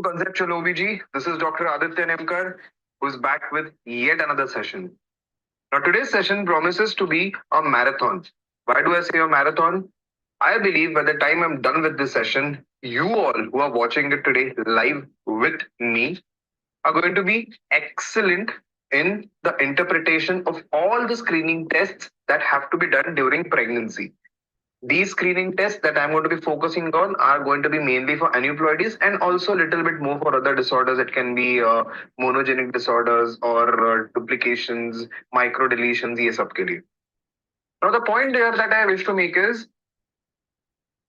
Conceptual OBG. This is Dr. Aditya Nimbkar, who is back with yet another session. Now, today's session promises to be a marathon. Why do I say a marathon? I believe by the time I'm done with this session, you all who are watching it today live with me are going to be excellent in the interpretation of all the screening tests that have to be done during pregnancy. These screening tests that I'm going to be focusing on are going to be mainly for aneuploidies and also a little bit more for other disorders. It can be monogenic disorders or duplications, microdeletions, ये सब के लिए. Now the point here that I wish to make is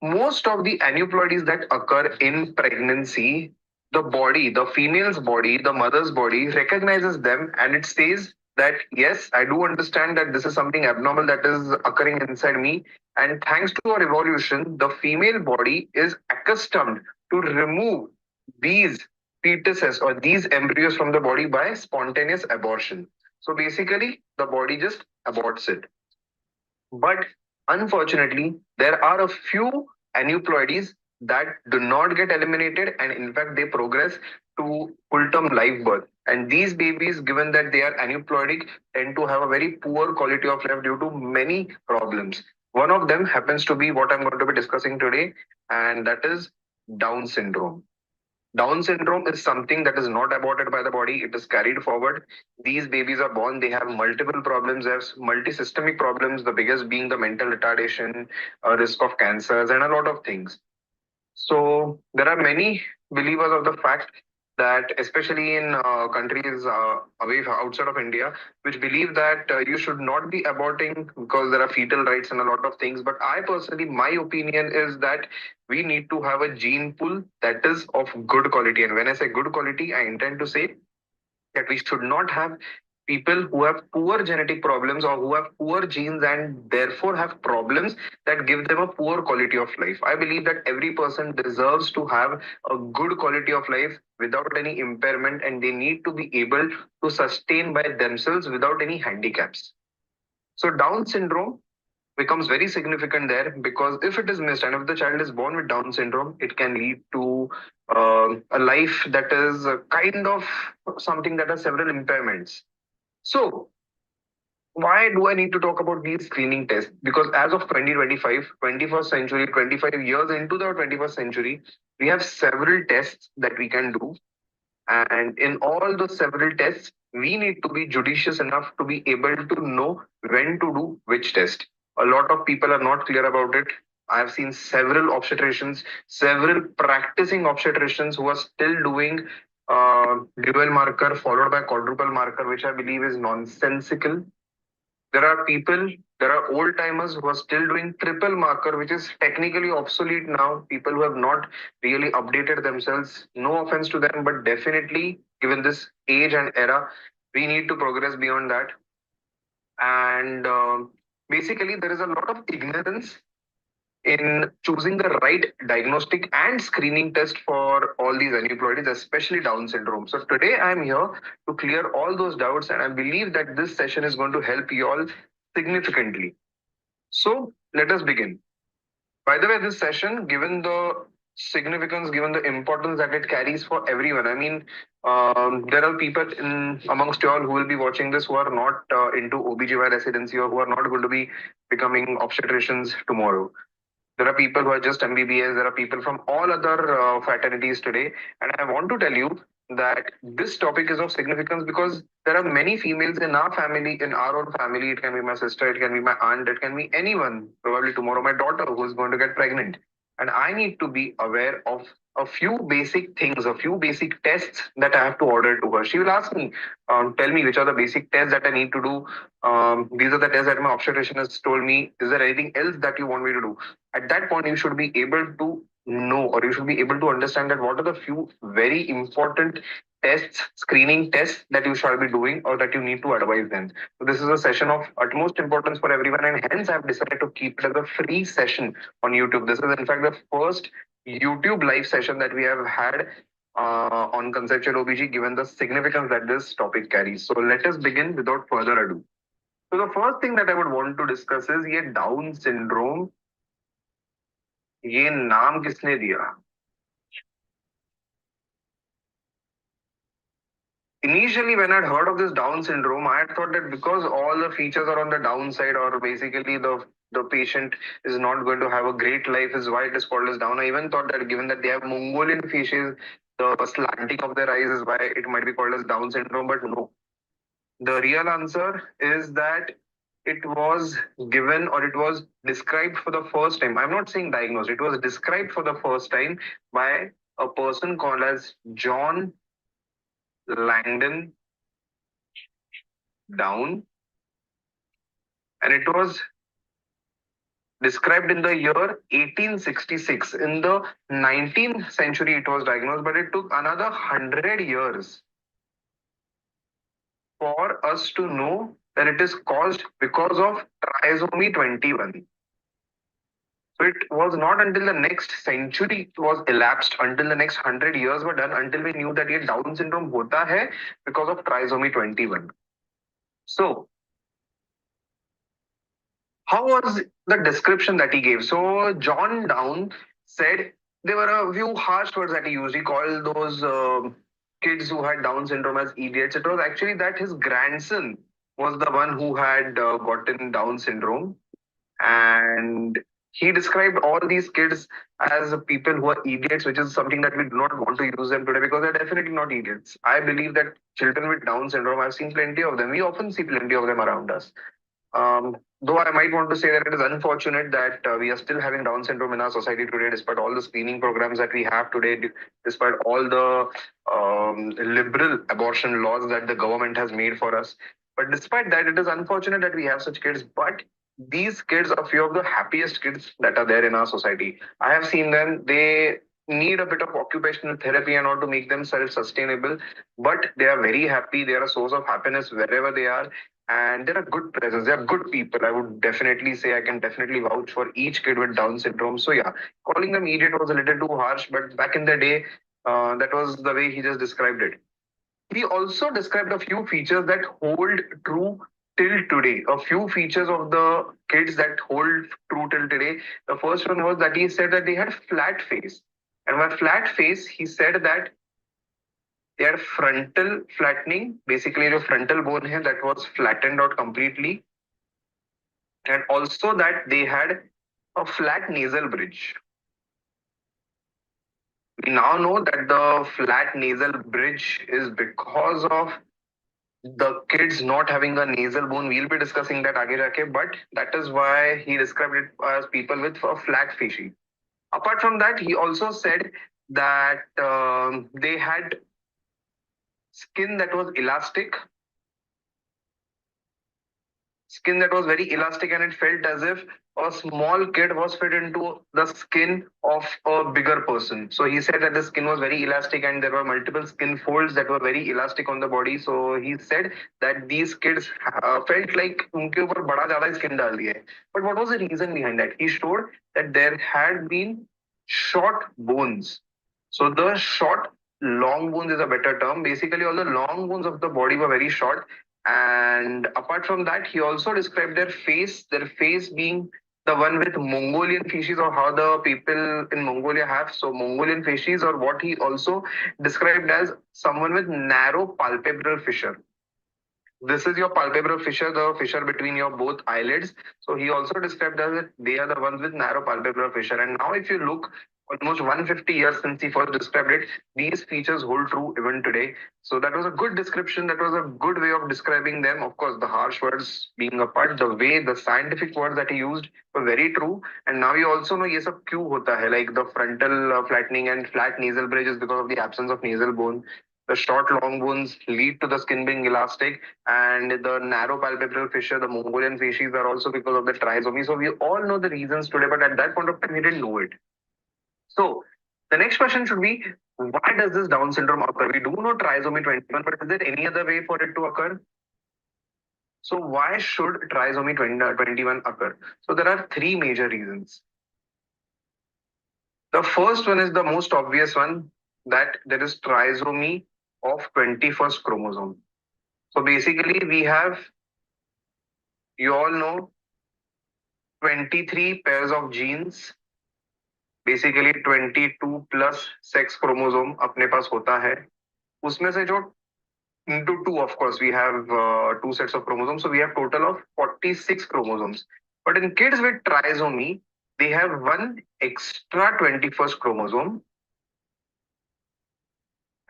most of the aneuploidies that occur in pregnancy, the body, the female's body, the mother's body recognizes them and it says that, yes, I do understand that this is something abnormal that is occurring inside me. And thanks to our evolution, the female body is accustomed to remove these fetuses or these embryos from the body by spontaneous abortion. So basically, the body just aborts it. But unfortunately, there are a few aneuploidies that do not get eliminated, and in fact, they progress to full term live birth. And these babies, given that they are aneuploidic, tend to have a very poor quality of life due to many problems. One of them happens to be what I'm going to be discussing today, and that is Down syndrome. Down syndrome is something that is not aborted by the body, it is carried forward. These babies are born, they have multiple problems, they have multi-systemic problems, the biggest being the mental retardation, risk of cancers, and a lot of things. So there are many believers of the fact that, especially in countries outside of India, which believe that you should not be aborting because there are fetal rights and a lot of things. But I personally, my opinion is that we need to have a gene pool that is of good quality. And when I say good quality, I intend to say that we should not have people who have poor genetic problems or who have poor genes and therefore have problems that give them a poor quality of life. I believe that every person deserves to have a good quality of life without any impairment, and they need to be able to sustain by themselves without any handicaps. So Down syndrome becomes very significant there because if it is missed and if the child is born with Down syndrome, it can lead to a life that is kind of something that has several impairments. So, why do I need to talk about these screening tests? Because as of 2025, 21st century, 25 years into the 21st century, we have several tests that we can do. And in all those several tests, we need to be judicious enough to be able to know when to do which test. A lot of people are not clear about it. I have seen several obstetricians, several practicing obstetricians who are still doing dual marker followed by quadruple marker, which I believe is nonsensical. There are people, there are old timers who are still doing triple marker, which is technically obsolete now. People who have not really updated themselves. No offense to them, but definitely, given this age and era, we need to progress beyond that. And basically, there is a lot of ignorance in choosing the right diagnostic and screening test for all these aneuploidies, especially Down syndrome. So today I'm here to clear all those doubts, and I believe that this session is going to help you all significantly. So let us begin. By the way, this session, given the significance, given the importance that it carries for everyone, I mean, there are people in amongst you all who will be watching this who are not into OBGYN residency or who are not going to be becoming obstetricians tomorrow. There are people who are just MBBS. There are people from all other fraternities today. And I want to tell you that this topic is of significance because there are many females in our family, in our own family. It can be my sister, it can be my aunt, it can be anyone, probably tomorrow my daughter who is going to get pregnant. And I need to be aware of a few basic things, a few basic tests that I have to order to her. She will ask me, tell me which are the basic tests that I need to do. These are the tests that my obstetrician has told me. Is there anything else that you want me to do? At that point, you should be able to know or you should be able to understand that what are the few very important tests, screening tests that you shall be doing or that you need to advise them. So this is a session of utmost importance for everyone, and hence I've decided to keep it as a free session on YouTube. This is in fact the first YouTube live session that we have had on Conceptual OBG, given the significance that this topic carries. So let us begin without further ado. So the first thing that I would want to discuss is ये Down syndrome. ये नाम किसने दिया? initially when I'd heard of this Down syndrome, I had thought that because all the features are on the downside, or basically the patient is not going to have a great life, is why it is called as Down. I even thought that given that they have Mongolian features, the slanting of their eyes is why it might be called as Down syndrome. But no, the real answer is that it was given, or it was described for the first time. I'm not saying diagnosed. It was described for the first time by a person called as John Langdon Down, and it was described in the year 1866. In the 19th century, it was diagnosed, but it took another 100 years for us to know that it is caused because of trisomy 21. So it was not until the next century was elapsed, until the next 100 years were done, until we knew that ये Down syndrome होता है because of trisomy 21. So how was the description that he gave? So John Down said there were a few harsh words that he used. He called those kids who had Down syndrome as idiots. It was actually that his grandson was the one who had gotten Down syndrome, and he described all these kids as people who are idiots, which is something that we do not want to use them today because they're definitely not idiots. I believe that children with Down syndrome, I've seen plenty of them. We often see plenty of them around us. Though I might want to say that it is unfortunate that we are still having Down syndrome in our society today, despite all the screening programs that we have today, despite all the liberal abortion laws that the government has made for us. But despite that, it is unfortunate that we have such kids. But these kids are few of the happiest kids that are there in our society. I have seen them. They need a bit of occupational therapy and all to make them self-sustainable, but they are very happy. They are a source of happiness wherever they are, and they're a good presence. They're good people. I would definitely say, I can definitely vouch for each kid with Down syndrome. So yeah, calling them idiot was a little too harsh, but back in the day, that was the way he just described it. He also described a few features that hold true till today. A few features of the kids that hold true till today. The first one was that he said that they had flat face. And by flat face, he said that they had frontal flattening, basically the frontal bone here that was flattened out completely, and also that they had a flat nasal bridge. We now know that the flat nasal bridge is because of the kids not having a nasal bone. We'll be discussing that aage jaake, but that is why he described it as people with a flat facie. Apart from that, he also said that they had skin that was elastic, very elastic, and it felt as if a small kid was fit into the skin of a bigger person. So he said that the skin was very elastic and there were multiple skin folds that were very elastic on the body. So he said that these kids felt like उनके ऊपर बड़ा ज़्यादा skin डाल दिया है. But what was the reason behind that? He showed that there had been short bones. So the short, long bones is a better term. Basically, all the long bones of the body were very short, and apart from that, he also described their face being the one with Mongolian facies, or how the people in Mongolia have. So Mongolian facies, or what he also described as someone with narrow palpebral fissure. This is your palpebral fissure, the fissure between your both eyelids. So he also described as that they are the ones with narrow palpebral fissure. And now if you look, almost 150 years since he first described it, these features hold true even today. So that was a good description. That was a good way of describing them. Of course, the harsh words being apart, the way, the scientific words that he used were very true. And now you also know ये सब क्यों होता है, like the frontal flattening and flat nasal bridge is because of the absence of nasal bone. The short long bones lead to the skin being elastic, and the narrow palpebral fissure, the Mongolian facies, are also because of the trisomy. So we all know the reasons today, but at that point of time, we didn't know it. So the next question should be, why does this Down syndrome occur? We do know trisomy 21, but is there any other way for it to occur? So why should trisomy 21 occur? So there are three major reasons. The first one is the most obvious one, that there is trisomy of 21st chromosome. So basically we have, you all know, 23 pairs of genes, basically 22 plus sex chromosome अपने पास होता है. उसमें से जो into two, of course, we have two sets of chromosomes. So we have total of 46 chromosomes. But in kids with trisomy, they have one extra 21st chromosome.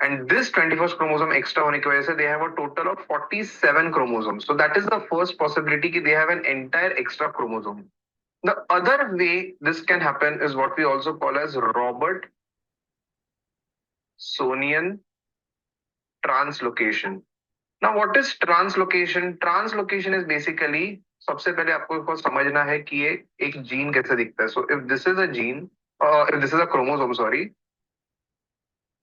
And this 21st chromosome extra होने की वजह से they have a total of 47 chromosomes. So that is the first possibility कि they have an entire extra chromosome. The other way this can happen is what we also call as Robertsonian translocation. Now, what is translocation? Translocation is basically सबसे पहले आपको समझना है कि ये एक gene कैसे दिखता है. So if this is a gene, if this is a chromosome, sorry.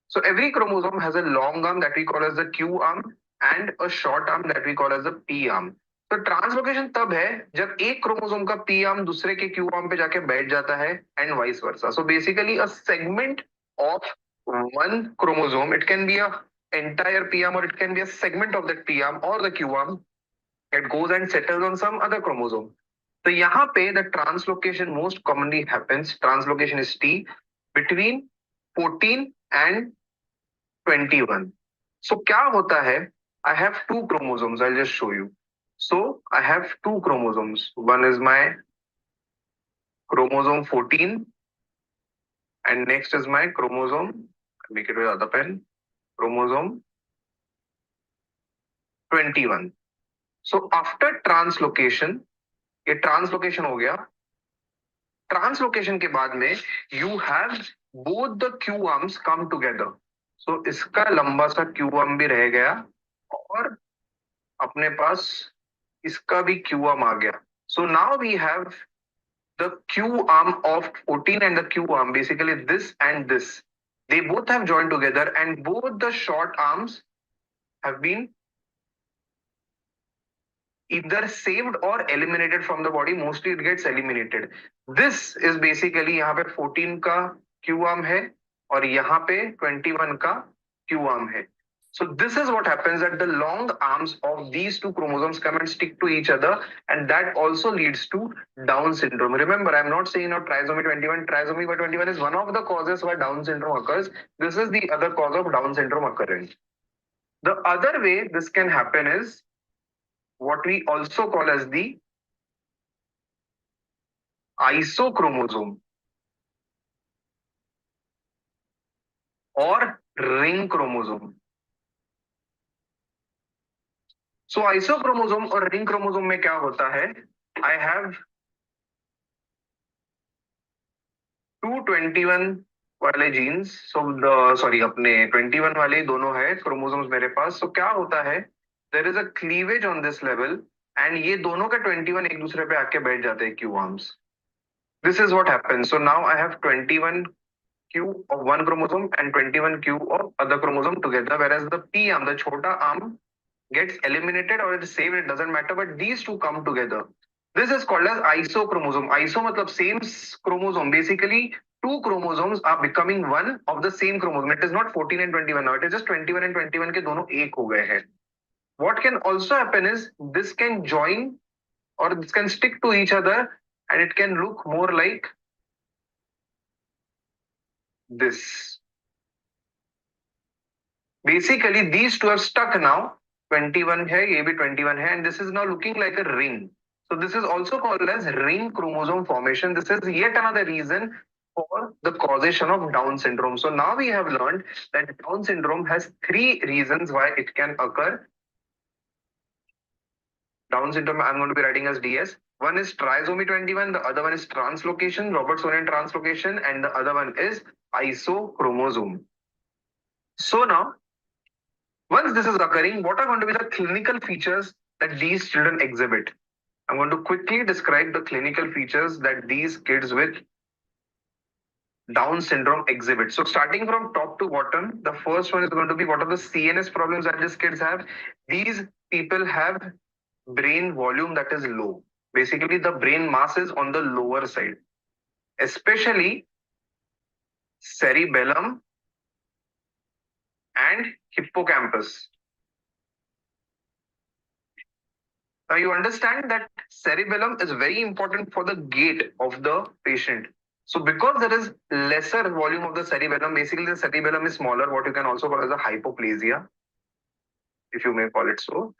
So every chromosome has a long arm that we call as the Q arm and a short arm that we call as the P arm. तो translocation तब है जब एक chromosome का P arm दूसरे के Q arm पे जाके बैठ जाता है and vice versa. So basically a segment of one chromosome, it can be a entire P arm or it can be a segment of that P arm or the Q arm, it goes and settles on some other chromosome. तो यहाँ पे the translocation most commonly happens, translocation is T, between 14 and 21. So क्या होता है? I have two chromosomes. I'll just show you. So I have two chromosomes. One is my chromosome 14 and next is my chromosome, I'll make it with other pen, chromosome 21. So after translocation, ये translocation हो गया. Translocation के बाद में you have both the q arms come together. So इसका लंबा सा Q arm भी रह गया और अपने पास इसका भी क्यू आर्म आ गया. So now we have the Q arm of 14 and the Q arm, basically this and this, they both have joined together and both the short arms have been either saved or eliminated from the body. Mostly it gets eliminated. This is basically यहाँ पे 14 का Q arm है और यहाँ पे 21 का Q arm है. So this is what happens, that the long arms of these two chromosomes come and stick to each other, and that also leads to Down syndrome. Remember, I'm not saying now trisomy 21. Trisomy 21 is one of the causes why Down syndrome occurs. This is the other cause of Down syndrome occurrence. The other way this can happen is what we also call as the isochromosome or ring chromosome. So isochromosome और ring chromosome में क्या होता है? I have 221 वाले jeans. So sorry, अपने 21 वाले दोनों है क्रोमोसोम्स मेरे पास. So क्या होता है? There is a cleavage on this level and ये दोनों का 21 एक दूसरे पे आके बैठ जाते हैं Q arms. This is what happens. So now I have 21 Q of one chromosome and 21 Q of other chromosome together, whereas the P arm, the छोटा arm, gets eliminated or it is saved, it doesn't matter, but these two come together. This is called as isochromosome. Iso matlab same chromosome. Basically, two chromosomes are becoming one of the same chromosome. It is not 14 and 21 now. It is just 21 and 21 के दोनों एक हो गए हैं. What can also happen is this can join or this can stick to each other and it can look more like this. Basically, these two are stuck now. 21 है, ये भी 21 है, and this is now looking like a ring. So this is also called as ring chromosome formation. This is yet another reason for the causation of Down syndrome. So now we have learned that Down syndrome has three reasons why it can occur. Down syndrome I'm going to be writing as DS. One is trisomy 21, the other one is translocation, Robertsonian translocation, and the other one is isochromosome. So now, once this is occurring, what are going to be the clinical features that these children exhibit? I'm going to quickly describe the clinical features that these kids with Down syndrome exhibit. So starting from top to bottom, the first one is going to be what are the CNS problems that these kids have. These people have brain volume that is low. Basically, the brain mass is on the lower side, especially cerebellum and hippocampus. Now you understand that cerebellum is very important for the gait of the patient. So because there is lesser volume of the cerebellum, basically the cerebellum is smaller, what you can also call as a hypoplasia. if you may call it so.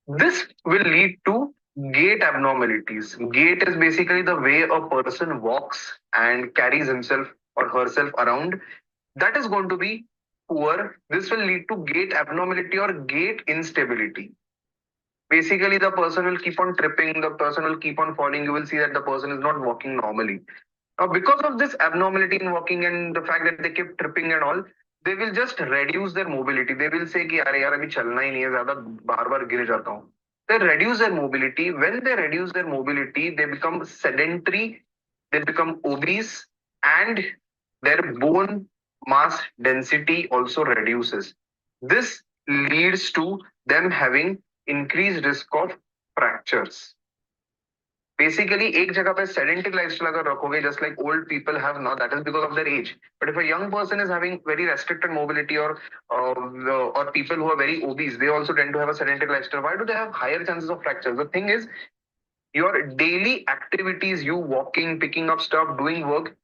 This will lead to gait abnormalities. Gait is basically the way a person walks and carries himself or herself around. That is going to be poor. This will lead to gait abnormality or gait instability. Basically, the person will keep on tripping, the person will keep on falling. You will see that the person is not walking normally. Now, because of this abnormality in walking and the fact that they keep tripping and all, they will just reduce their mobility. They will say कि अरे यार अभी चलना ही नहीं है ज़्यादा बार-बार गिर जाता हूँ. They reduce their mobility. When they reduce their mobility, they become sedentary, they become obese, and their bone mass density also reduces. This leads to them having increased risk of fractures. Basically एक जगह पे sedentary lifestyle अगर रखोगे just like old people have now, that is because of their age. But if a young person is having very restricted mobility or people who are very obese, they also tend to have a sedentary lifestyle. Why do they have higher chances of fractures? The thing is, your daily activities, you walking, picking up stuff, doing work,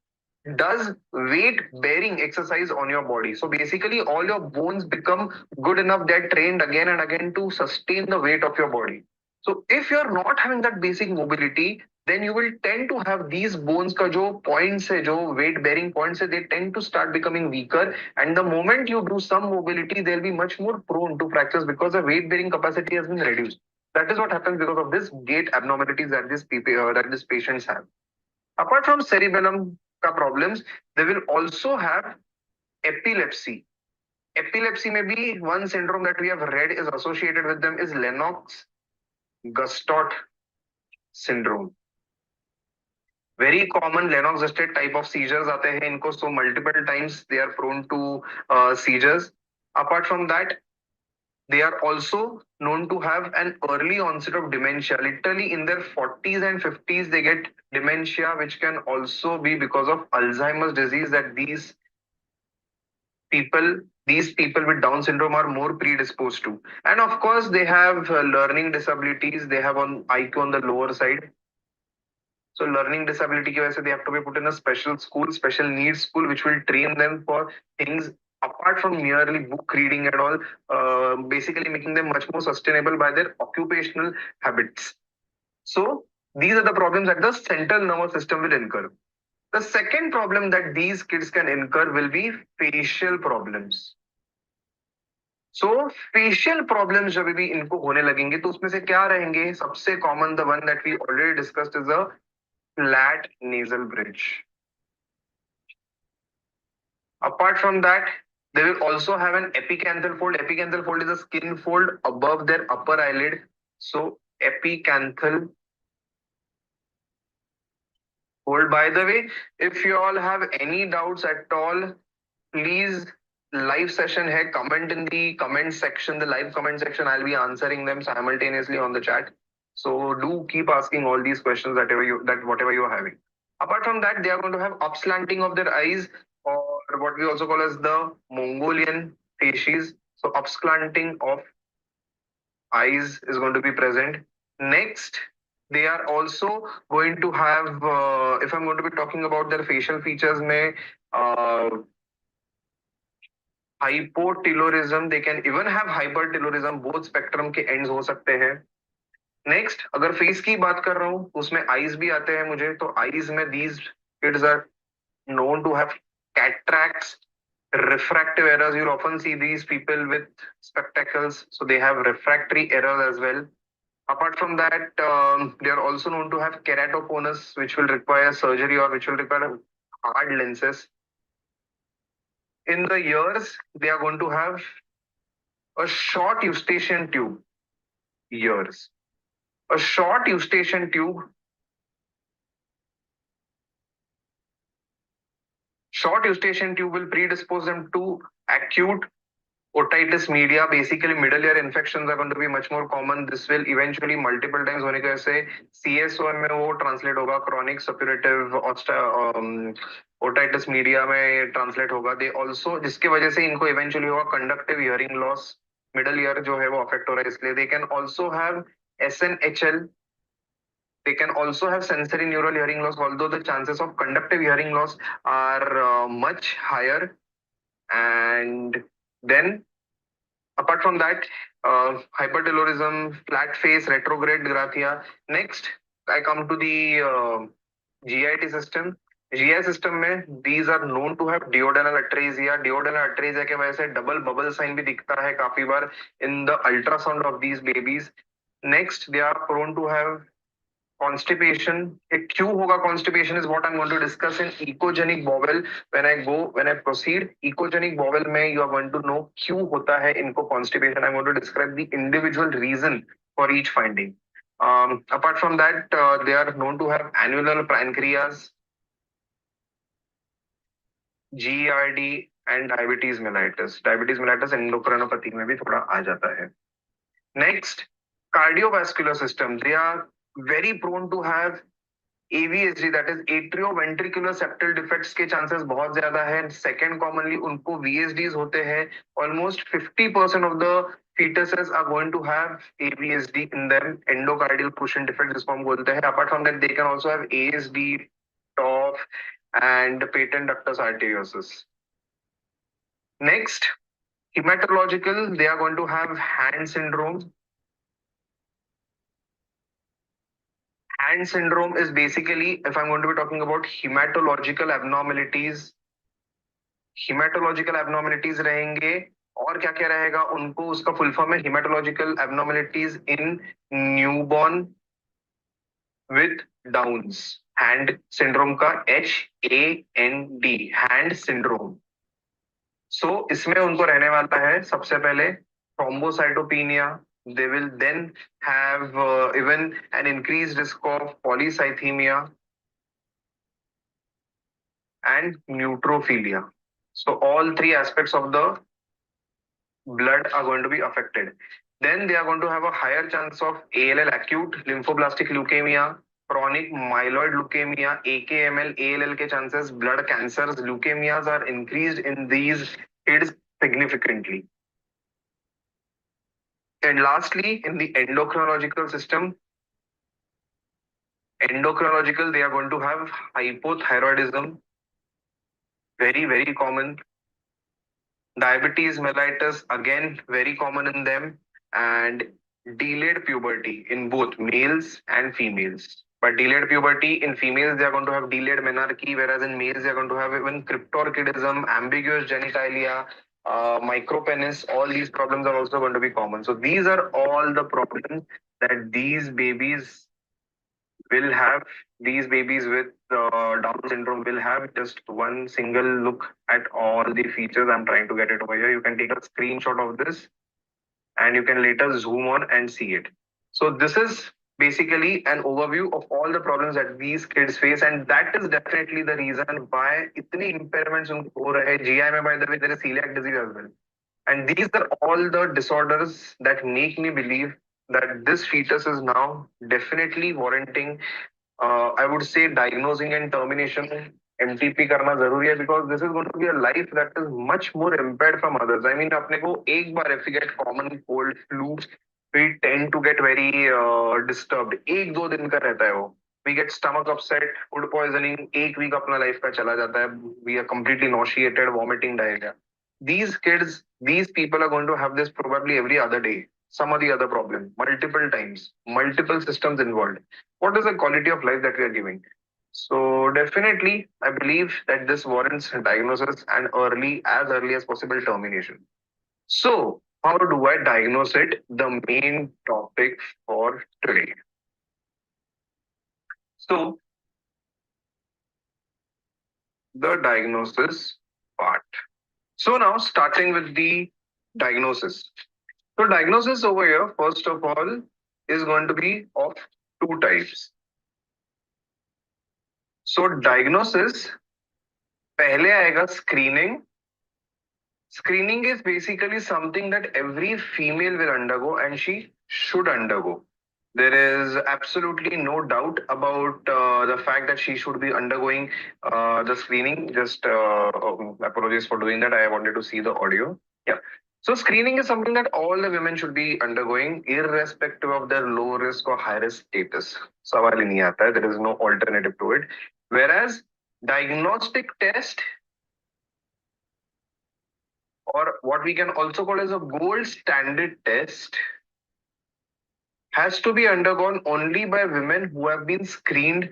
does weight bearing exercise on your body. So basically all your bones become good enough, they're trained again and again to sustain the weight of your body. So if you're not having that basic mobility, then you will tend to have these bones ka jo points hai, jo weight bearing points hai, they tend to start becoming weaker, and the moment you do some mobility, they'll be much more prone to fractures because the weight bearing capacity has been reduced. That is what happens because of this gait abnormalities that these patients have. Apart from cerebellum problems, they will also have epilepsy. Epilepsy may be one syndrome that we have read is associated with them is Lennox-Gastaut syndrome. Very common Lennox-Gastaut type of seizures आते हैं इनको, so multiple times they are prone to seizures. Apart from that, they are also known to have an early onset of dementia. Literally in their 40s and 50s, they get dementia, which can also be because of Alzheimer's disease, that these people with Down syndrome are more predisposed to. And of course, they have learning disabilities. They have on IQ on the lower side. So learning disability ki wajah se they have to be put in a special school, special needs school, which will train them for things apart from merely book reading and all, basically making them much more sustainable by their occupational habits. So these are the problems that the central nervous system will incur. The second problem that these kids can incur will be facial problems. So facial problems जब भी इनको होने लगेंगे तो उसमें से क्या रहेंगे? सबसे common, the one that we already discussed, is a flat nasal bridge. Apart from that, they will also have an epicanthal fold. Epicanthal fold is a skin fold above their upper eyelid. So epicanthal fold. By the way, if you all have any doubts at all, please, live session hai, comment in the comment section, the live comment section. I'll be answering them simultaneously on the chat. So do keep asking all these questions whatever you are having. Apart from that, they are going to have upslanting of their eyes, or what we also call as the Mongolian facies. So upslanting of eyes is going to be present. Next, they are also going to have, if I'm going to be talking about their facial features, may hypotelorism, they can even have hypertelorism, both spectrum के ends हो सकते हैं. Next, अगर face की बात कर रहा हूँ, उसमें eyes भी आते हैं मुझे, तो eyes में these kids are known to have cataracts, refractive errors. You'll often see these people with spectacles, so they have refractory errors as well. Apart from that, they are also known to have keratoconus, which will require surgery or which will require hard lenses. In the ears, they are going to have a short eustachian tube. Ears. A short eustachian tube. Short eustachian tube will predispose them to acute otitis media. Basically, middle ear infections are going to be much more common. This will eventually multiple times होने के वजह से CSO में वो translate होगा, chronic suppurative otitis media में translate होगा. They also, जिसके वजह से इनको eventually होगा conductive hearing loss. Middle ear जो है वो affect हो रहा है इसलिए. They can also have SNHL. They can also have sensory neural hearing loss, although the chances of conductive hearing loss are much higher. And then apart from that, hypertelorism, flat face, retrograde grathia. Next, I come to the GIT system. GI system में these are known to have duodenal atresia. Duodenal atresia के वजह से double bubble sign भी दिखता है काफी बार in the ultrasound of these babies. Next, they are prone to have constipation. It क्यों होगा constipation is what I'm going to discuss in ecogenic bowel. When I proceed, ecogenic bowel में you are going to know क्यों होता है इनको constipation. I'm going to describe the individual reason for each finding. Apart from that, they are known to have annular pancreas, GERD and diabetes mellitus. Diabetes mellitus endocrinopathy में भी थोड़ा आ जाता है. Next, cardiovascular system. They are very prone to have AVSD, that is atrioventricular septal defects के chances बहुत ज्यादा है. Second commonly उनको VSDs होते हैं. Almost 50% of the fetuses are going to have AVSD in them, endocardial cushion defect जिसको हम बोलते हैं. Apart from that, they can also have ASD, TOF and patent ductus arteriosus. Next, hematological, they are going to have hand syndrome. Hand syndrome is basically, if I'm going to be talking about hematological abnormalities रहेंगे और क्या क्या रहेगा उनको उसका full form है hematological abnormalities in newborn with Downs. Hand syndrome का HAND, hand syndrome. So इसमें उनको रहने वाला है सबसे पहले thrombocytopenia. They will then have even an increased risk of polycythemia and neutrophilia. So all three aspects of the blood are going to be affected. Then they are going to have a higher chance of ALL, acute lymphoblastic leukemia, chronic myeloid leukemia, AKML, ALL के chances, blood cancers, leukemias are increased in these kids significantly. And lastly, in the endocrinological system, they are going to have hypothyroidism, very, very common. Diabetes mellitus, again, very common in them. And delayed puberty in both males and females. But delayed puberty in females, they are going to have delayed menarche, whereas in males, they are going to have even cryptorchidism, ambiguous genitalia, micropenis. All these problems are also going to be common. So these are all the problems that these babies will have. These babies with Down syndrome will have. Just one single look at all the features. I'm trying to get it over here. You can take a screenshot of this and you can later zoom on and see it. So this is basically an overview of all the problems that these kids face, and that is definitely the reason why itni impairments उनको हो रहे हैं. GI में, by the way, there is celiac disease as well. And these are all the disorders that make me believe that this fetus is now definitely warranting, I would say, diagnosing and termination. MTP करना जरूरी है because this is going to be a life that is much more impaired from others. I mean, अपने को एक बार if we get common cold, flu, we tend to get very disturbed. एक दो दिन का रहता है वो. We get stomach upset, food poisoning. एक week अपना life का चला जाता है. We are completely nauseated, vomiting, diarrhea. These kids, these people are going to have this probably every other day. Some or the other problem, multiple times, multiple systems involved. What is the quality of life that we are giving? So definitely, I believe that this warrants diagnosis and as early as possible termination. So how do I diagnose it? The main topic for today. So the diagnosis part. So now starting with the diagnosis. So diagnosis over here, first of all, is going to be of two types. So diagnosis, पहले आएगा screening. Screening is basically something that every female will undergo and she should undergo. There is absolutely no doubt about the fact that she should be undergoing the screening. Just apologies for doing that. I wanted to see the audio. Yeah. So screening is something that all the women should be undergoing, irrespective of their low risk or high risk status. सवाल ही नहीं आता है. There is no alternative to it. Whereas diagnostic test or what we can also call as a gold standard test, has to be undergone only by women who have been screened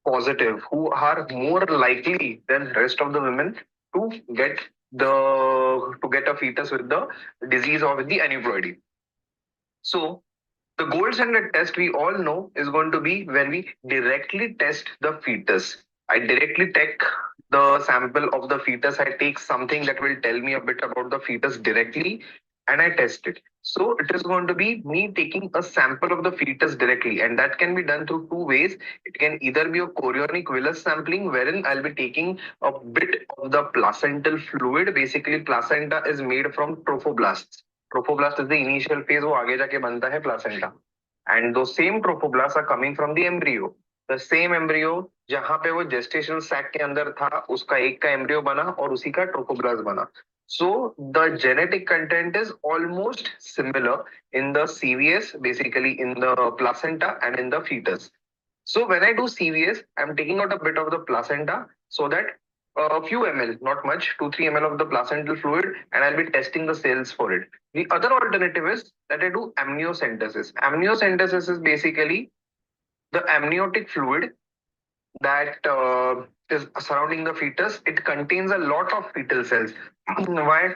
positive, who are more likely than rest of the women to get to get a fetus with the disease or with the aneuploidy. So the gold standard test we all know is going to be when we directly test the fetus. I directly take the sample of the fetus. I take something that will tell me a bit about the fetus directly and I test it. So it is going to be me taking a sample of the fetus directly, and that can be done through two ways. It can either be a chorionic villus sampling, wherein I'll be taking a bit of the placental fluid. Basically, placenta is made from trophoblasts. Trophoblast is the initial phase, वो आगे जाके बनता है placenta. And those same trophoblasts are coming from the embryo. The same embryo जहाँ पे वो gestational sac के अंदर था, उसका एक का embryo बना और उसी का trophoblast बना. So the genetic content is almost similar in the CVS, basically in the placenta and in the fetus. So when I do CVS, I'm taking out a bit of the placenta so that a few ml, not much, 2-3 ml of the placental fluid, and I'll be testing the cells for it. The other alternative is that I do amniocentesis. Amniocentesis is basically the amniotic fluid that is surrounding the fetus. It contains a lot of fetal cells. Why?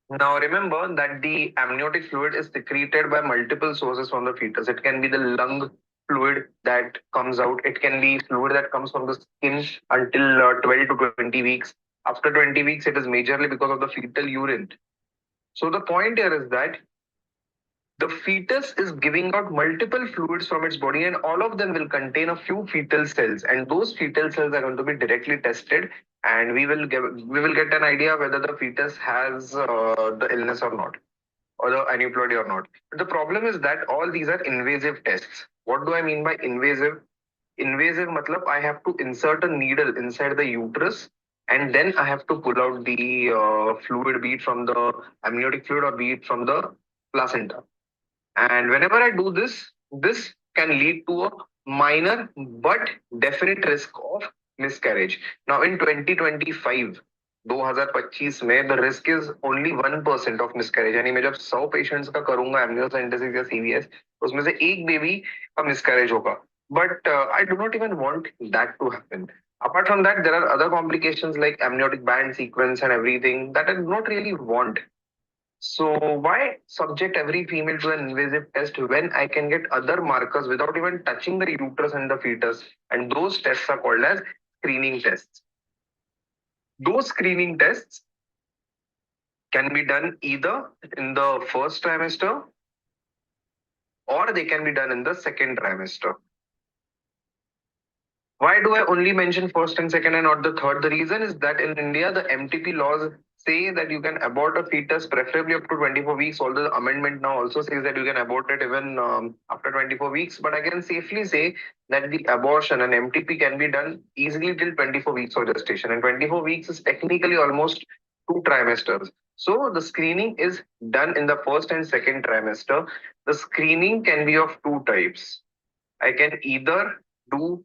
Now remember that the amniotic fluid is secreted by multiple sources from the fetus. It can be the lung fluid that comes out. It can be fluid that comes from the skin until 12 to 20 weeks. After 20 weeks, it is majorly because of the fetal urine. So the point here is that the fetus is giving out multiple fluids from its body, and all of them will contain a few fetal cells, and those fetal cells are going to be directly tested, and we will get an idea whether the fetus has the illness or not, or the aneuploidy or not. But the problem is that all these are invasive tests. What do I mean by invasive? Invasive matlab I have to insert a needle inside the uterus, and then I have to pull out the fluid, be it from the amniotic fluid or be it from the placenta. And whenever I do this, this can lead to a minor but definite risk of miscarriage. Now in 2025, 2025 में the risk is only 1% of miscarriage. यानी मैं जब 100 patients का करूंगा amniocentesis या CVS, उसमें से एक baby का miscarriage होगा. But I do not even want that to happen. Apart from that, there are other complications like amniotic band sequence and everything that I do not really want. So why subject every female to an invasive test when I can get other markers without even touching the uterus and the fetus? And those tests are called as screening tests. Those screening tests can be done either in the first trimester or they can be done in the second trimester. Why do I only mention first and second and not the third? The reason is that in India, the MTP laws say that you can abort a fetus preferably up to 24 weeks, although the amendment now also says that you can abort it even after 24 weeks. But I can safely say that the abortion and MTP can be done easily till 24 weeks of gestation. And 24 weeks is technically almost 2 trimesters. So the screening is done in the first and second trimester. The screening can be of two types. I can either do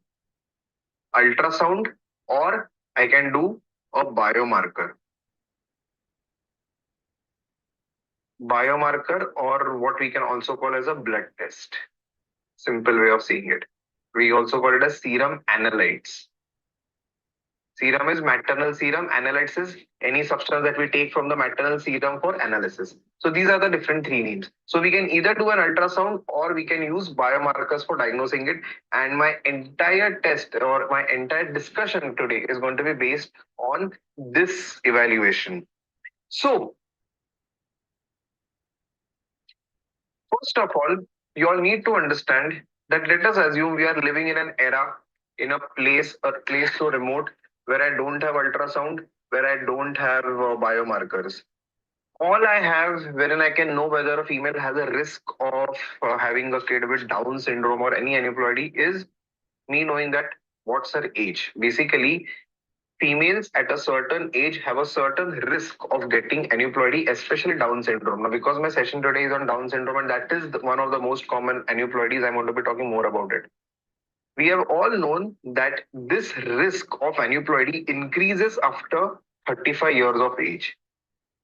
ultrasound or I can do a biomarker. Biomarker, or what we can also call as a blood test. Simple way of seeing it. We also call it as serum analytes. Serum is maternal serum. Analytes is any substance that we take from the maternal serum for analysis. So these are the different three names. So we can either do an ultrasound or we can use biomarkers for diagnosing it. And my entire test or my entire discussion today is going to be based on this evaluation. So first of all, you all need to understand that let us assume we are living in an era, in a place so remote where I don't have ultrasound, where I don't have biomarkers. All I have wherein I can know whether a female has a risk of having a kid with Down syndrome or any aneuploidy is me knowing that what's her age. Basically, females at a certain age have a certain risk of getting aneuploidy, especially Down syndrome. Now, because my session today is on Down syndrome and that is one of the most common aneuploidies, I'm going to be talking more about it. We have all known that this risk of aneuploidy increases after 35 years of age.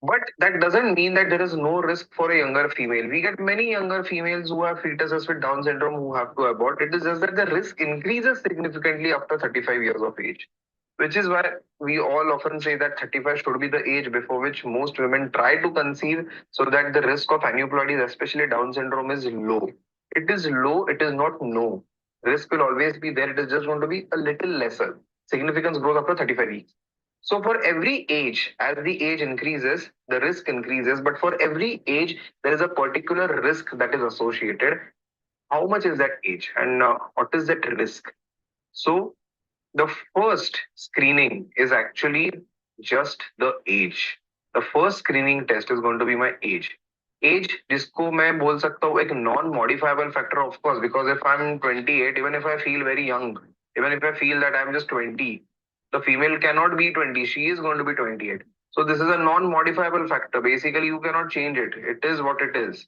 But that doesn't mean that there is no risk for a younger female. We get many younger females who have fetuses with Down syndrome who have to abort. It is just that the risk increases significantly after 35 years of age, which is why we all often say that 35 should be the age before which most women try to conceive, so that the risk of aneuploidies, especially Down syndrome, is low. It is low, it is not no. Risk will always be there, it is just going to be a little lesser. Significance grows after 35 weeks. So for every age, as the age increases, the risk increases. But for every age, there is a particular risk that is associated. How much is that age, and what is that risk? So the first screening is actually just the age. The first screening test is going to be my age. Age जिसको मैं बोल सकता हूँ एक non-modifiable factor, of course, because if I'm 28, even if I feel very young, even if I feel that I'm just 20, the female cannot be 20. She is going to be 28. So this is a non-modifiable factor. Basically, you cannot change it. It is what it is.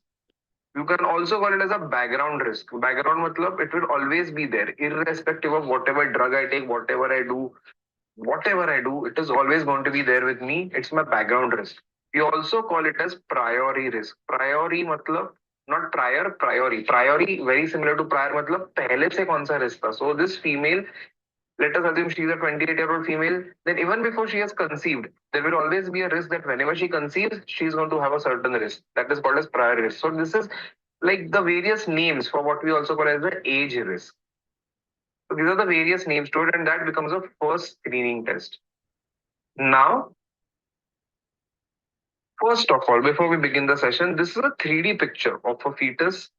You can also call it as a background risk. Background matlab it will always be there, irrespective of whatever drug I take, whatever I do, it is always going to be there with me. It's my background risk. We also call it as priori risk. Priori matlab not prior, priori. Priori very similar to prior matlab pehle se kaun sa risk tha. So this female, let us assume she's a 28-year-old female, then even before she has conceived, there will always be a risk that whenever she conceives, she's going to have a certain risk. That is called as prior risk. So this is like the various names for what we also call as the age risk. So these are the various names to it, and that becomes a first screening test. Now, first of all, before we begin the session, this is a 3D picture of a fetus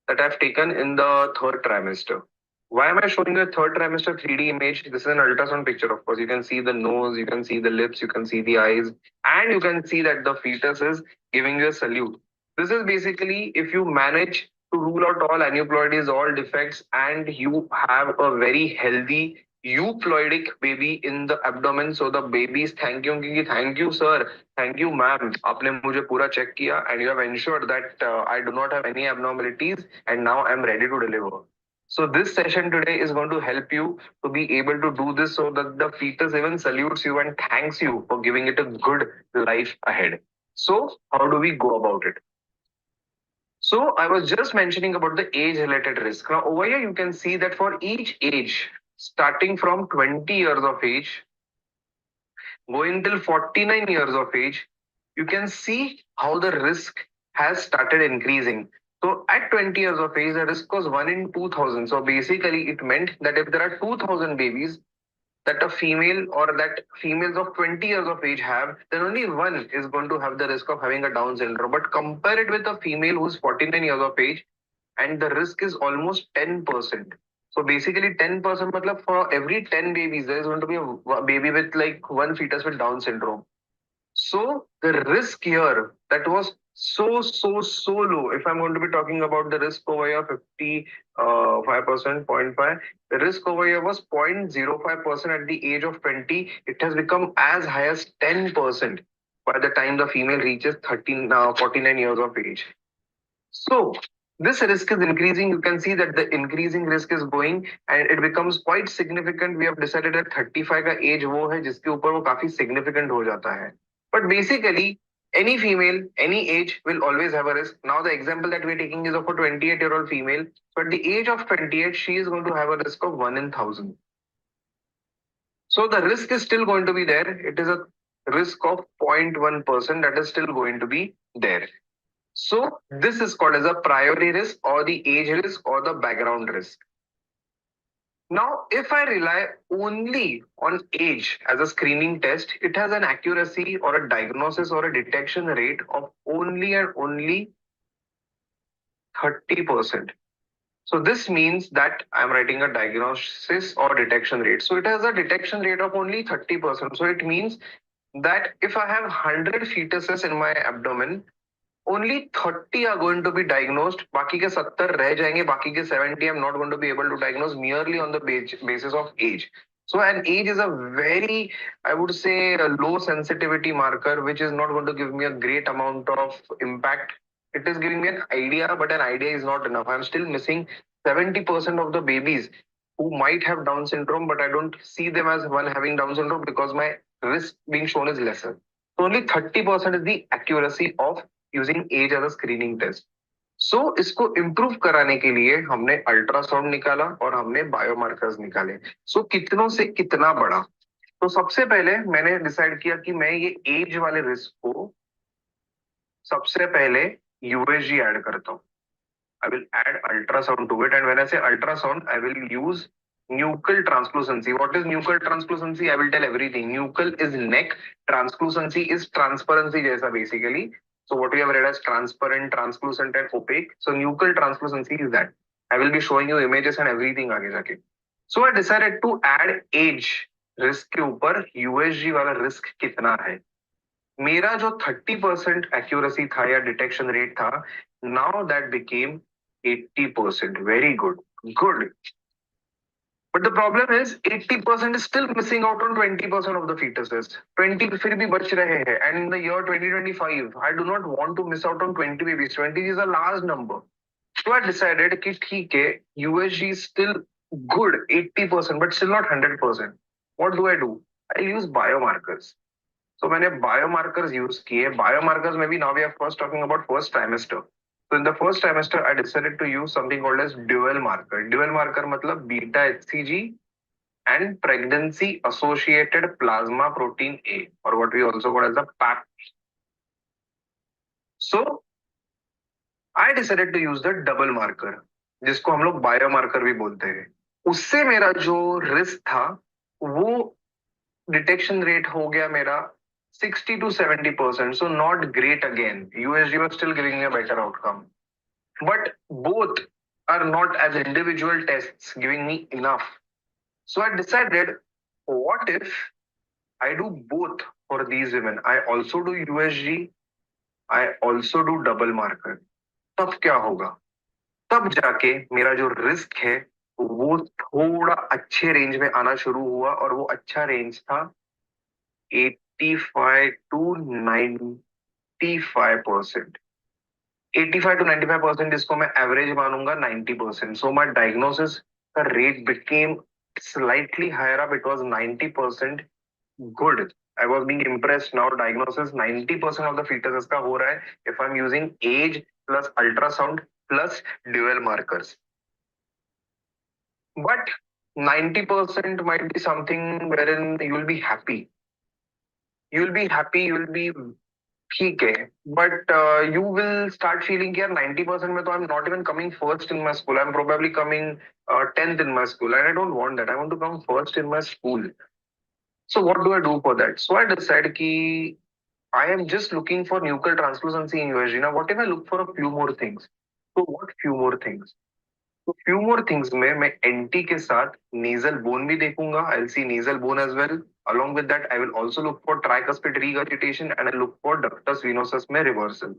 that I've taken in the third trimester. Why am I showing you a third trimester 3D image? This is an ultrasound picture, of course. You can see the nose, you can see the lips, you can see the eyes, and you can see that the fetus is giving you a salute. This is basically if you manage to rule out all aneuploidies, all defects, and you have a very healthy euploidic baby in the abdomen. So the baby is thank you sir, thank you ma'am, आपने मुझे पूरा check किया and you have ensured that I do not have any abnormalities and now I'm ready to deliver. So this session today is going to help you to be able to do this so that the fetus even salutes you and thanks you for giving it a good life ahead. So how do we go about it? So I was just mentioning about the age related risk. Now over here you can see that for each age, starting from 20 years of age, going till 49 years of age, you can see how the risk has started increasing. So at 20 years of age, the risk was 1 in 2000. So basically it meant that if there are 2000 babies that a female or that females of 20 years of age have, then only one is going to have the risk of having a Down syndrome. But compare it with a female who's 49 years of age, and the risk is almost 10%. So basically 10% matlab for every 10 babies, there is going to be a baby with like one fetus with Down syndrome. So the risk here that was so low. If I'm going to be talking about the risk over here, 55%, 0.5, the risk over here was 0.05% at the age of 20. It has become as high as 10% by the time the female reaches 49 years of age. So this risk is increasing. You can see that the increasing risk is going and it becomes quite significant. We have decided that 35 का age वो है जिसके ऊपर वो काफी significant हो जाता है. But basically, any female, any age will always have a risk. Now, the example that we're taking is of a 28-year-old female. So, at the age of 28, she is going to have a risk of 1 in 1000. So, the risk is still going to be there. It is a risk of 0.1% that is still going to be there. So, this is called as a priority risk or the age risk or the background risk. Now, if I rely only on age as a screening test, it has an accuracy or a diagnosis or a detection rate of only and only 30%. So this means that I'm writing a diagnosis or detection rate. So it has a detection rate of only 30%. So it means that if I have 100 fetuses in my abdomen, only 30 are going to be diagnosed. बाकी के 70 रह जाएंगे. बाकी के 70 I'm not going to be able to diagnose merely on the basis of age. So an age is a very, I would say, a low sensitivity marker, which is not going to give me a great amount of impact. It is giving me an idea, but an idea is not enough. I'm still missing 70% of the babies who might have Down syndrome, but I don't see them as one having Down syndrome because my risk being shown is lesser. So only 30% is the accuracy of using age as a screening test. So इसको improve कराने के लिए हमने ultrasound निकाला और हमने biomarkers निकाले. So कितनों से कितना बढ़ा. तो सबसे पहले मैंने डिसाइड किया कि मैं ये एज वाले रिस्क को सबसे पहले यूएसजी ऐड करता हूँ. I will add ultrasound to it, and when I say ultrasound, I will use nuchal translucency. What is nuchal translucency? I will tell everything. Nuchal is neck, translucency is transparency जैसा basically. So what we have read as transparent, translucent, and opaque. So nuchal translucency is that. I will be showing you images and everything आगे जाके. So I decided to add age risk के ऊपर USG वाला risk कितना है. मेरा जो 30% accuracy था या डिटेक्शन रेट था, now that became 80%. Very good. Good. But the problem is 80% is still missing out on 20% of the fetuses. 20 फिर भी बच रहे हैं. And in the year 2025, I do not want to miss out on 20 babies. 20 is a large number. So I decided कि ठीक है, USG is still good, 80%, but still not 100%. What do? I'll use biomarkers. So मैंने biomarkers use किए. Biomarkers में भी now we are first talking about first trimester. So in the first trimester, I decided to use something called as dual marker. Dual marker मतलब beta HCG and pregnancy associated plasma protein A, or what we also call as the PAPP. So I decided to use the double marker, जिसको हम लोग biomarker भी बोलते हैं. उससे मेरा जो risk था वो डिटेक्शन रेट हो गया मेरा 60 to 70%. So not great again. USG was still giving me a better outcome. But both are not as individual tests giving me enough. So I decided, what if I do both for these women? I also do USG, I also do double marker. तब क्या होगा? तब जाके मेरा जो risk है वो थोड़ा अच्छे रेंज में आना शुरू हुआ, और वो अच्छा रेंज था 85 to 95%. 85 to 95% इसको मैं एवरेज मानूंगा 90%. So my diagnosis का rate became slightly higher up. It was 90% good. I was being impressed. Now diagnosis 90% of the fetuses का हो रहा है if I'm using age plus ultrasound plus dual markers. But 90% might be something wherein you will be happy. You will be happy, you will be ठीक है, but you will start feeling कि यार 90% में तो I'm not even coming first in my school. I'm probably coming 10th in my school, and I don't want that. I want to come first in my school. So what do I do for that? So I decide कि I am just looking for nuchal translucency in USG. Now, what if I look for a few more things? So what few more things? तो few more things में मैं NT के साथ nasal bone भी देखूंगा. I will see nasal bone as well. along with that I will also look for tricuspid regurgitation, and I look for ductus venosus में reversal.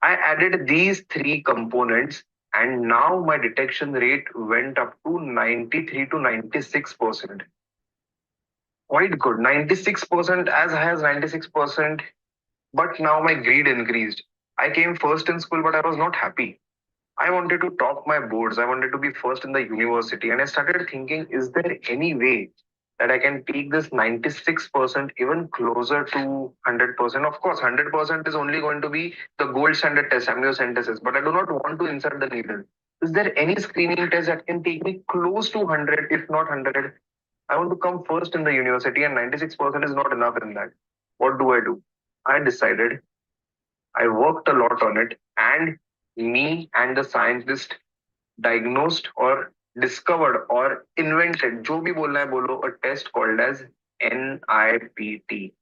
I added these three components, and now my detection rate went up to 93 to 96%. Quite good. 96%, as high as 96%. But now my greed increased. I came first in school, but I was not happy. I wanted to top my boards. I wanted to be first in the university. And I started thinking, is there any way that I can take this 96% even closer to 100%? Of course, 100% is only going to be the gold standard test, amniocentesis, but I do not want to insert the needle. Is there any screening test that can take me close to 100, if not 100? I want to come first in the university, and 96% is not enough in that. What do? I decided, I worked a lot on it, and me and the scientist diagnosed or discovered or invented, जो भी बोलना है बोलो, a test called as NIPT,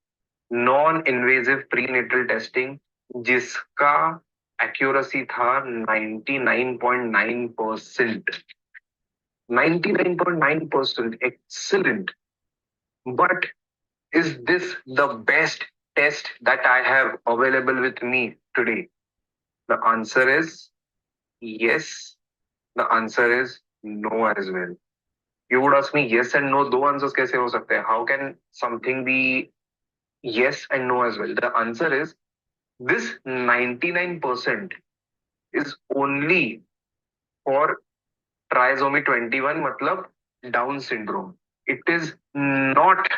non-invasive prenatal testing, जिसका accuracy था 99.9%. 99.9%, excellent. But is this the best test that I have available with me today? The answer is yes. The answer is no as well. You would ask me, yes and no, दो answers कैसे हो सकते हैं? How can something be yes and no as well? The answer is, this 99% is only for trisomy 21, मतलब Down syndrome. It is not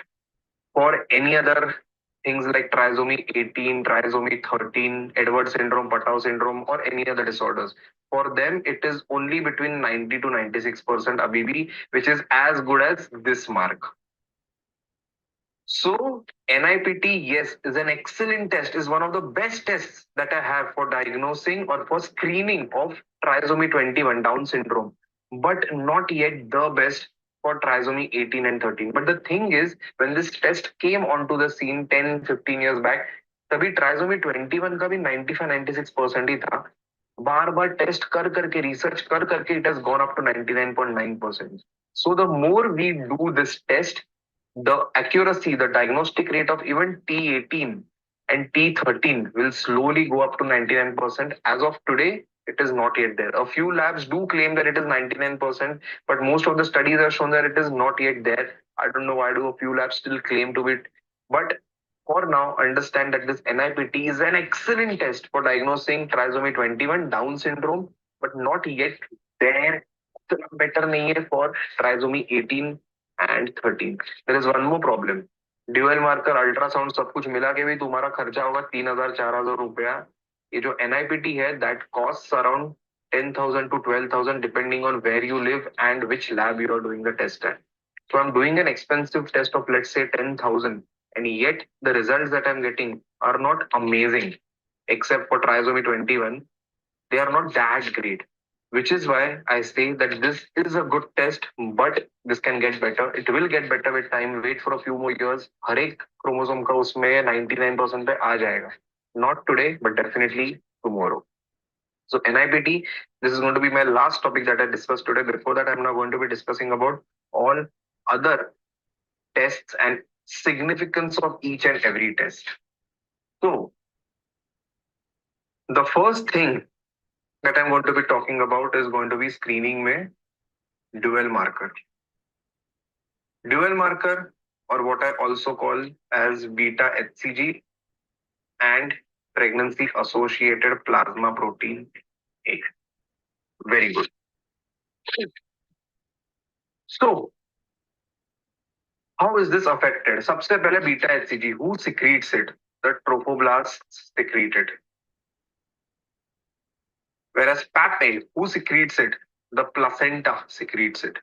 for any other things like trisomy 18, trisomy 13, Edward syndrome, Patau syndrome, or any other disorders. For them, it is only between 90 to 96% ABB, which is as good as this mark. So NIPT, yes, is an excellent test, is one of the best tests that I have for diagnosing or for screening of trisomy 21 Down syndrome, but not yet the best for trisomy 18 and 13. But the thing is, when this test came onto the scene 10, 15 years back, तभी trisomy 21 का भी 95-96% ही था. बार बार test कर करके research कर करके it has gone up to 99.9%. So the more we do this test, the accuracy, the diagnostic rate of even T18 and T13 will slowly go up to 99%. As of today, it is not yet there. A few labs do claim that it is 99%, but most of the studies have shown that it is not yet there. I don't know why do a few labs still claim to it. But for now, understand that this NIPT is an excellent test for diagnosing trisomy 21 Down syndrome, but not yet there. Better nahi hai for trisomy 18 and 13. There is one more problem. Dual marker ultrasound सब कुछ मिला के भी तुम्हारा खर्चा होगा 3,000-4,000 रुपया. ये जो NIPT है that costs around 10,000 to 12,000 depending on where you live and which lab you are doing the test at. So I'm doing an expensive test of let's say 10,000, and yet the results that I'm getting are not amazing, except for trisomy 21. They are not that great, which is why I say that this is a good test, but this can get better. It will get better with time. Wait for a few more years. हर एक chromosome का उसमें 99% पे आ जाएगा. Not today, but definitely tomorrow. So NIPT, this is going to be my last topic that I discussed today. Before that, I'm now going to be discussing about all other tests and significance of each and every test. So the first thing that I'm going to be talking about is going to be screening में dual marker. Dual marker, or what I also call as beta HCG and pregnancy associated plasma protein A. Very good. So how is this affected? सबसे पहले beta HCG, who secretes it? The trophoblasts secrete it. Whereas PAPP, who secretes it? The placenta secretes it.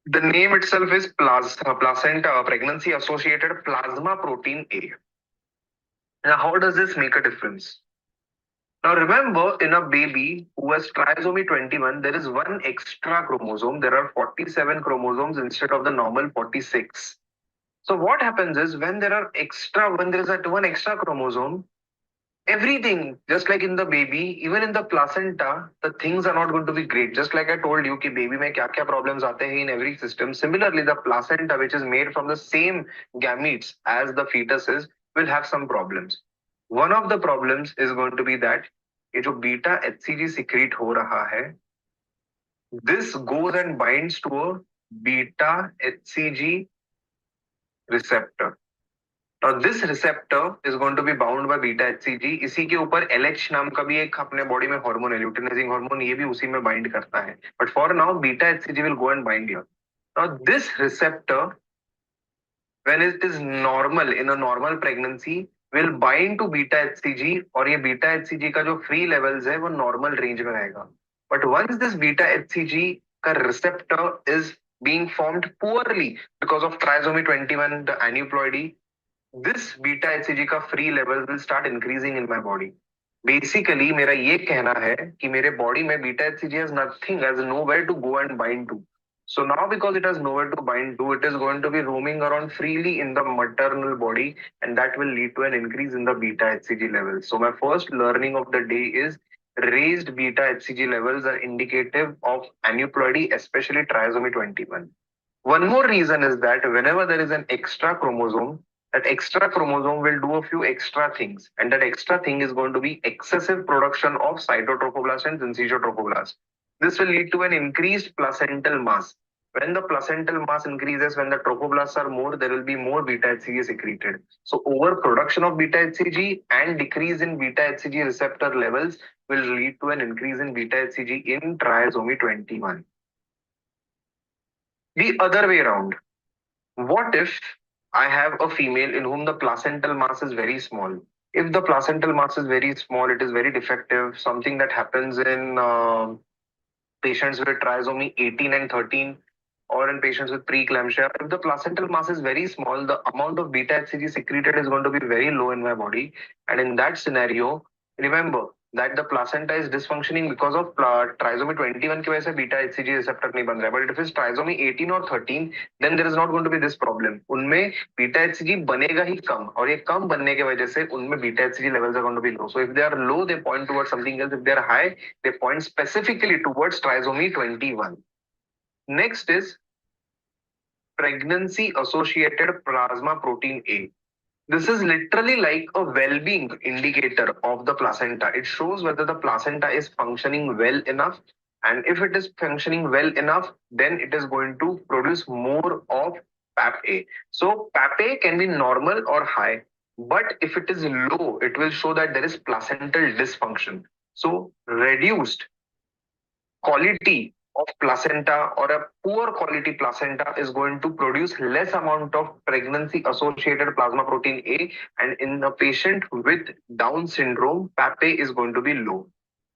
The name itself is placenta, pregnancy associated plasma protein A. Now, how does this make a difference? Now, remember, in a baby who has trisomy 21, there is one extra chromosome. There are 47 chromosomes instead of the normal 46. So what happens is when there is that one extra chromosome, everything, just like in the baby, even in the placenta, the things are not going to be great. Just like I told you, कि baby में क्या क्या problems आते हैं in every system. Similarly, the placenta, which is made from the same gametes as the fetuses, will have some problems. One of the problems is going to be that ये जो beta HCG secrete हो रहा है, this goes and binds to a beta HCG receptor. Now this receptor is going to be bound by beta HCG. इसी के ऊपर LH नाम का भी एक अपने बॉडी में हार्मोन है, ल्यूटिनाइजिंग हार्मोन, ये भी उसी में बाइंड करता है. But for now, beta HCG will go and bind here. Now this receptor, when it is normal in a normal pregnancy, will bind to beta HCG, और ये beta HCG का जो free levels है वो normal range में रहेगा. But once this beta HCG का receptor is being formed poorly because of trisomy 21, the aneuploidy, this beta HCG का free level will start increasing in my body. Basically, मेरा ये कहना है कि मेरे body में beta HCG has nothing, has nowhere to go and bind to. So now because it has nowhere to bind to, it is going to be roaming around freely in the maternal body, and that will lead to an increase in the beta HCG levels. So my first learning of the day is raised beta HCG levels are indicative of aneuploidy, especially trisomy 21. One more reason is that whenever there is an extra chromosome, that extra chromosome will do a few extra things, and that extra thing is going to be excessive production of cytotrophoblast and syncytotrophoblast. This will lead to an increased placental mass. When the placental mass increases, when the trophoblasts are more, there will be more beta HCG secreted. So overproduction of beta HCG and decrease in beta HCG receptor levels will lead to an increase in beta HCG in trisomy 21. The other way around, what if I have a female in whom the placental mass is very small. If the placental mass is very small, it is very defective, something that happens in patients with trisomy 18 and 13 or in patients with preeclampsia. If the placental mass is very small, the amount of beta HCG secreted is going to be very low in my body. And in that scenario, remember that the placenta is dysfunctioning because of trisomy 21 की वजह से beta HCG receptor नहीं बन रहा है. But if it's trisomy 18 or 13, then there is not going to be this problem. उनमें beta HCG बनेगा ही कम और ये कम बनने की वजह से उनमें beta HCG levels are going to be low. So if they are low, they point towards something else. If they are high, they point specifically towards trisomy 21. Next is pregnancy associated plasma protein A. This is literally like a well-being indicator of the placenta. It shows whether the placenta is functioning well enough. And if it is functioning well enough, then it is going to produce more of PAPP-A. So PAPP-A can be normal or high, but if it is low, it will show that there is placental dysfunction. So reduced quality of placenta or a poor quality placenta is going to produce less amount of pregnancy associated plasma protein A, and in a patient with Down syndrome, PAPP-A is going to be low.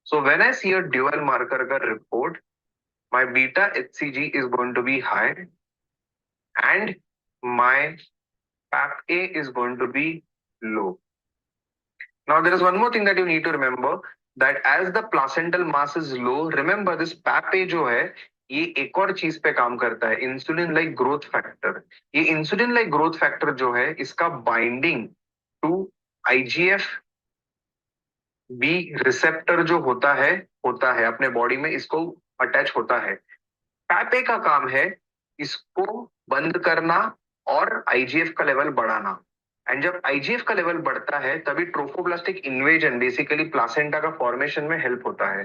So when I see a dual marker ka report, my beta HCG is going to be high and my PAPP-A is going to be low. Now there is one more thing that you need to remember, that as the placental mass is low, remember this PAPP-A जो है ये एक और चीज पे काम करता है, इंसुलिन लाइक ग्रोथ फैक्टर. ये इंसुलिन लाइक ग्रोथ फैक्टर जो है इसका binding to IGF B receptor जो होता है अपने बॉडी में, इसको अटैच होता है. PAPP-A का काम है इसको बंद करना और आईजीएफ का लेवल बढ़ाना. एंड जब आईजीएफ का लेवल बढ़ता है तभी ट्रोफोब्लास्टिक इन्वेजन बेसिकली प्लासेंटा का फॉर्मेशन में हेल्प होता है.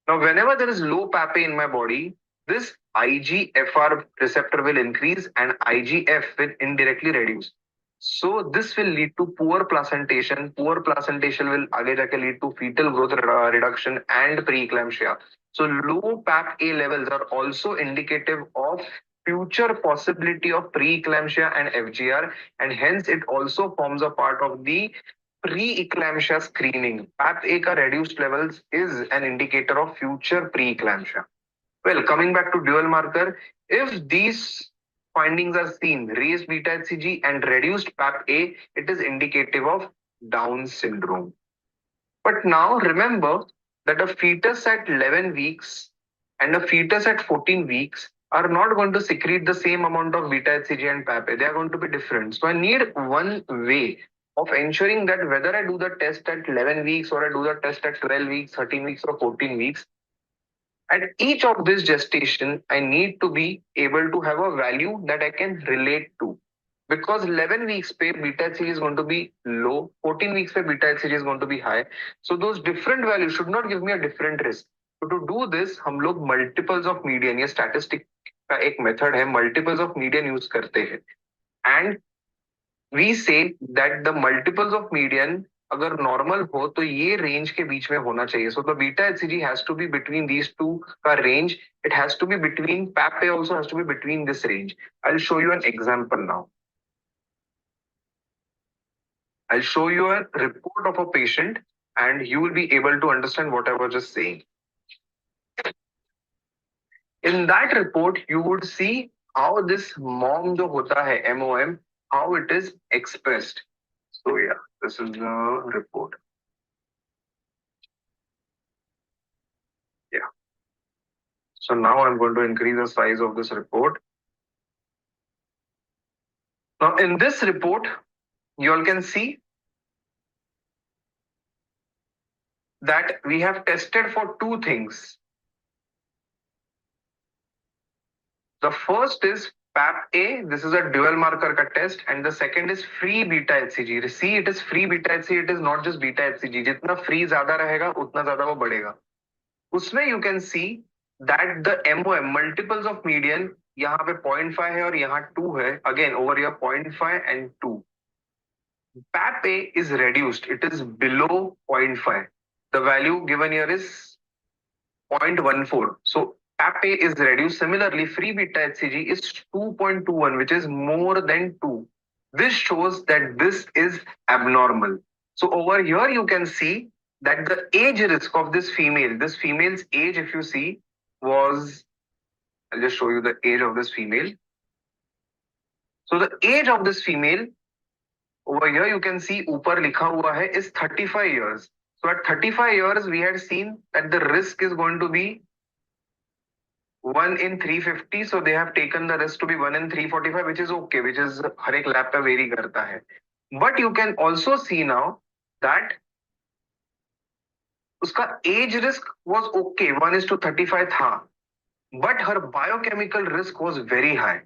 Now whenever there is low PAPP in my body, this IGFR receptor will increase and IGF will indirectly reduce. So this will lead to poor placentation. Poor placentation will आगे जाके lead to fetal growth reduction and preeclampsia. So low PAPP-A levels are also indicative of future possibility of preeclampsia and FGR, and hence it also forms a part of the preeclampsia screening. PAPP-A ka reduced levels is an indicator of future preeclampsia. Well, coming back to dual marker, if these findings are seen, raised beta HCG and reduced PAPP-A, it is indicative of Down syndrome. But now remember that a fetus at 11 weeks and a fetus at 14 weeks are not going to secrete the same amount of beta HCG and PAPP-A. They are going to be different. So I need one way of ensuring that whether I do the test at 11 weeks or I do the test at 12 weeks, 13 weeks or 14 weeks, at each of this gestation, I need to be able to have a value that I can relate to. Because 11 weeks पे beta HCG is going to be low, 14 weeks पे beta HCG is going to be high. So those different values should not give me a different risk. So to do this, हम लोग multiples of median, ये statistic का एक method है, multiples of median use करते हैं. And we say that the multiples of median अगर normal हो तो ये रेंज के बीच में होना चाहिए. So the beta HCG has to be between these two का range. It has to be between PAPP-A also has to be between this range. I'll show you an example now. I'll show you a report of a patient and you will be able to understand what I was just saying. In that report, you would see how this MOM जो होता है, MOM, how it is expressed. So yeah, this is the report. Yeah. So now I'm going to increase the size of this report. Now in this report, you all can see that we have tested for two things. The first is PAPP-A. This is a dual marker ka test, and the second is free beta HCG. See, it is free beta HCG. It is not just beta HCG. जितना free ज़्यादा रहेगा, उतना ज़्यादा वो बढ़ेगा. उसमें you can see that the MOM multiples of median यहाँ पे 0.5 है और यहाँ 2 है. Again over here 0.5 and 2. PAPP-A is reduced. It is below 0.5. The value given here is 0.14. So PAPP-A is reduced. Similarly, free beta HCG is 2.21, which is more than 2. This shows that this is abnormal. So over here you can see that the age risk of this female's age, if you see, was, I'll just show you the age of this female. So the age of this female over here you can see ऊपर लिखा हुआ है is 35 years. So at 35 years we had seen that the risk is going to be 1 in 350. So they have taken the risk to be 1 in 345, which is okay, which is हर एक lab पे very करता है. But you can also see now that उसका as risk was okay, 1:35 था, but her biochemical risk was very high.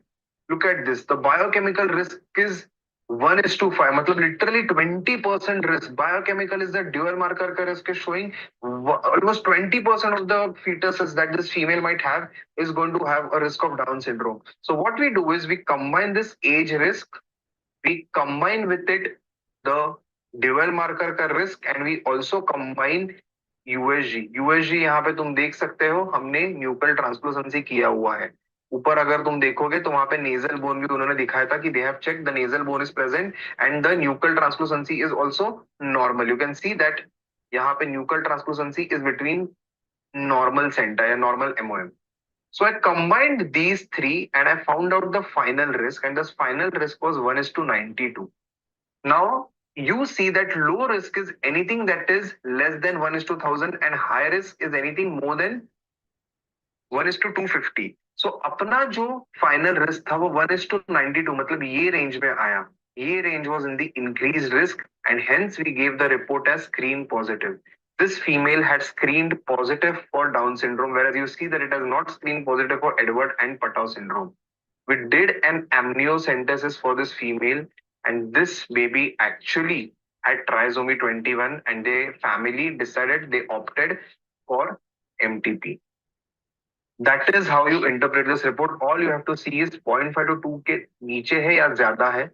Look at this, the biochemical risk is 1:5, मतलब literally 20% risk. Biochemical is the dual marker का risk is showing almost 20% of the fetuses that this female might have is going to have a risk of Down syndrome. So what we do is we combine this age risk, we combine with it the dual marker का risk, and we also combine USG यहाँ पे तुम देख सकते हो, हमने nuchal translucency किया हुआ है. ऊपर अगर तुम देखोगे तो वहां पे नेजल बोन भी उन्होंने दिखाया था कि they have check the nasal bone is present and the nuchal translucency is also normal. You can see that यहाँ पे nuchal translucency is between normal center या normal MoM. So I combined these three and I found out the final risk, and this final risk was 1:92. Now you see that low risk is anything that is less than 1:1000 and high risk is anything more than 1:250. So अपना जो final risk था वो 1:92, मतलब ये range में आया. ये range was in the increased risk and hence we gave the report as screen positive. This female had screened positive for Down syndrome, whereas you see that it has not screened positive for Edward and Patau syndrome. We did an amniocentesis for this female, and this baby actually had trisomy 21, and the family decided, they opted for MTP. That is how you interpret this report. All you have to see is 0.5 to 2 के नीचे है या ज्यादा है.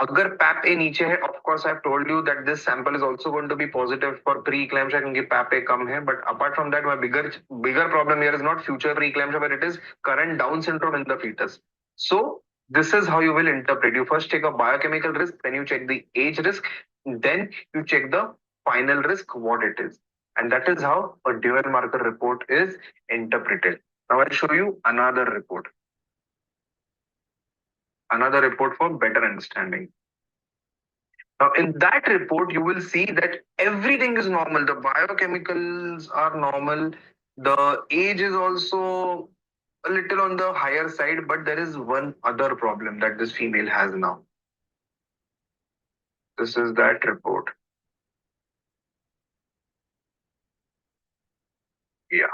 अगर PAPP A नीचे है, of course I've told you that this sample is also going to be positive for preeclampsia क्योंकि PAPP A कम है. But apart from that, my bigger problem here is not future preeclampsia, but it is current Down syndrome in the fetus. So this is how you will interpret. You first check a biochemical risk, then you check the age risk, then you check the final risk, what it is. And that is how a dual marker report is interpreted. Now I'll show you another report. Another report for better understanding. Now in that report, you will see that everything is normal. The biochemicals are normal. The age is also a little on the higher side, but there is one other problem that this female has now. This is that report. Yeah.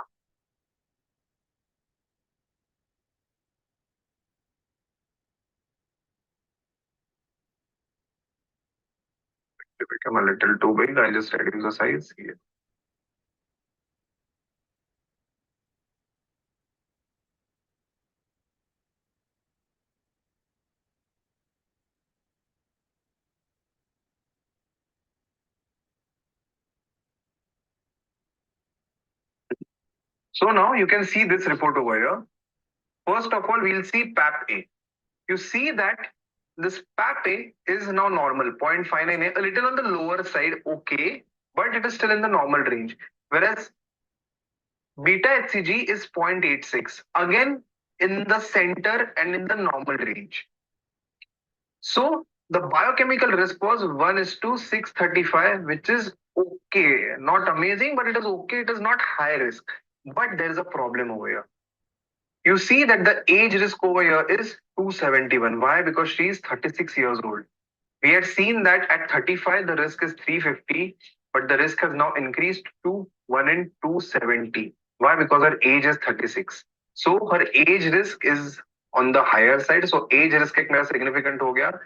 It become a little too big. I'll just reduce the size here. So now you can see this report over here. First of all, we'll see PAPP A. You see that this PAPP A is now normal, 0.59, a little on the lower side, okay, but it is still in the normal range. Whereas beta HCG is 0.86, again in the center and in the normal range. So the biochemical risk was 1:635, which is okay, not amazing, but it is okay. It is not high risk, but there is a problem over here. You see that the age risk over here is 271. Why? Because she is 36 years old. We had seen that at 35, the risk is 350, but the risk has now increased to 1 in 270. Why? Because her age is 36. So her age risk is on the higher side. So age risk एक मेरा significant हो गया.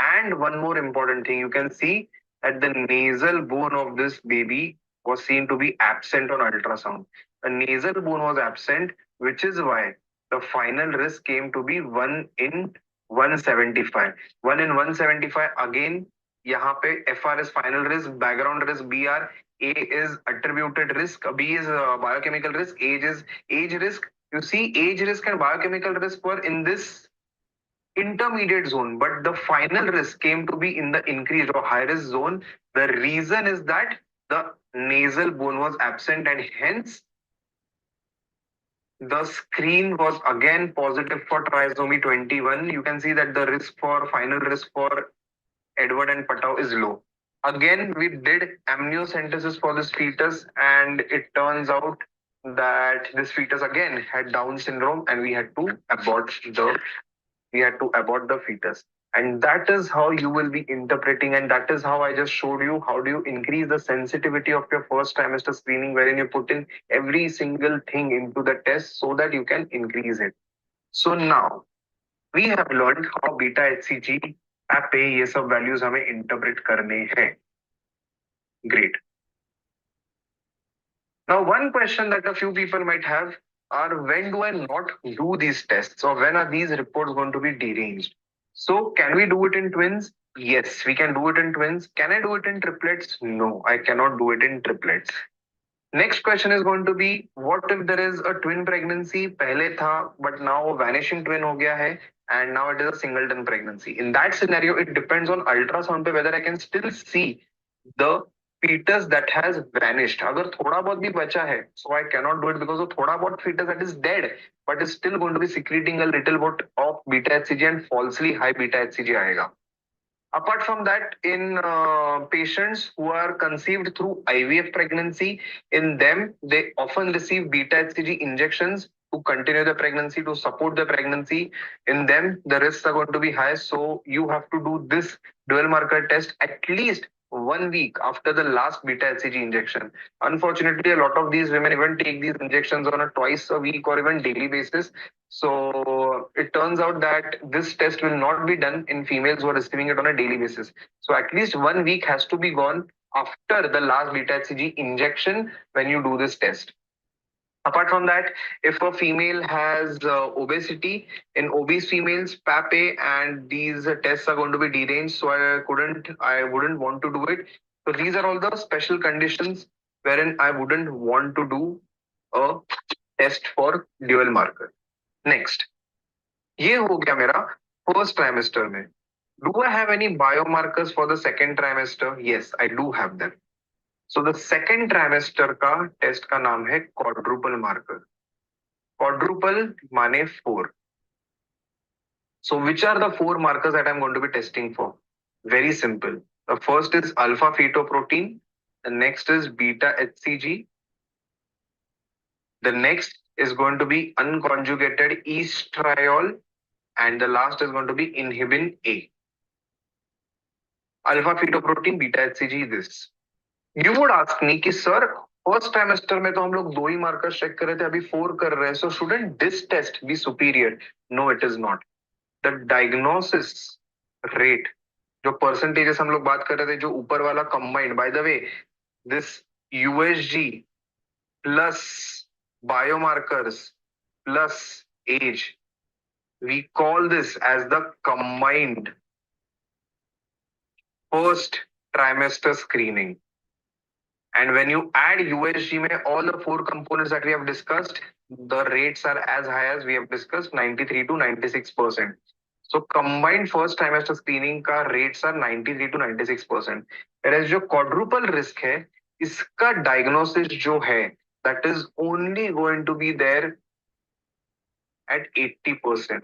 And one more important thing, you can see that the nasal bone of this baby was seen to be absent on ultrasound. The nasal bone was absent, which is why the final risk came to be 1 in 175. 1 in 175 again. यहाँ पे FR is final risk, background risk BR, A is attributed risk, B is biochemical risk, age is age risk. You see, age risk and biochemical risk were in this intermediate zone, but the final risk came to be in the increased or high risk zone. The reason is that the nasal bone was absent, and hence the screen was again positive for trisomy 21. You can see that the final risk for Edward and Patau is low. Again, we did amniocentesis for this fetus, and it turns out that this fetus again had Down syndrome, and we had to abort the fetus. And that is how you will be interpreting, and that is how I just showed you how do you increase the sensitivity of your first trimester screening, wherein you put in every single thing into the test so that you can increase it. So now we have learned how beta HCG, PAPP, ये सब values हमें interpret करने हैं. Great. Now, one question that a few people might have are, when do I not do these tests, or when are these reports going to be deranged? So, can we do it in twins? Yes, we can do it in twins. Can I do it in triplets? No, I cannot do it in triplets. Next question is going to be, what if there is a twin pregnancy? पहले था, but now vanishing twin हो गया है, and now it is a singleton pregnancy. In that scenario, it depends on ultrasound पे whether I can still see the fetus that has vanished. अगर थोड़ा बहुत भी बचा है, so I cannot do it because of थोड़ा बहुत fetus that is dead, but is still going to be secreting a little bit of beta HCG and falsely high beta HCG आएगा. Apart from that, in patients who are conceived through IVF pregnancy, in them, they often receive beta HCG injections to continue the pregnancy, to support the pregnancy. In them, the risks are going to be high. So you have to do this dual marker test at least 1 week after the last beta HCG injection. Unfortunately, a lot of these women even take these injections on a twice a week or even daily basis. So it turns out that this test will not be done in females who are receiving it on a daily basis. So at least 1 week has to be gone after the last beta HCG injection when you do this test. Apart from that, if a female has obesity, in obese females, PAPP and these tests are going to be deranged. So I wouldn't want to do it. So these are all the special conditions wherein I wouldn't want to do a test for dual marker. Next, ये हो गया मेरा first trimester में. Do I have any biomarkers for the second trimester? Yes, I do have them. So the second trimester का test का नाम है quadruple marker. Quadruple माने 4. So which are the 4 markers that I'm going to be testing for? Very simple. The first is alpha fetoprotein. The next is beta HCG. The next is going to be unconjugated estriol. And the last is going to be inhibin A. Alpha fetoprotein, beta HCG, this. You would ask me कि sir, first trimester में तो हम लोग 2 ही markers check कर रहे थे, अभी 4 कर रहे हैं, so shouldn't this test be superior? No, it is not. The diagnosis rate, जो percentages हम लोग बात कर रहे थे, जो ऊपर वाला combined, by the way, this USG plus biomarkers plus age, we call this as the combined first trimester screening. And when you add USG में all the 4 components that we have discussed, the rates are as high as we have discussed, 93 to 96%. So combined first trimester screening का rates are 93 to 96%. Whereas जो quadruple risk है, इसका diagnosis जो है, that is only going to be there at 80%.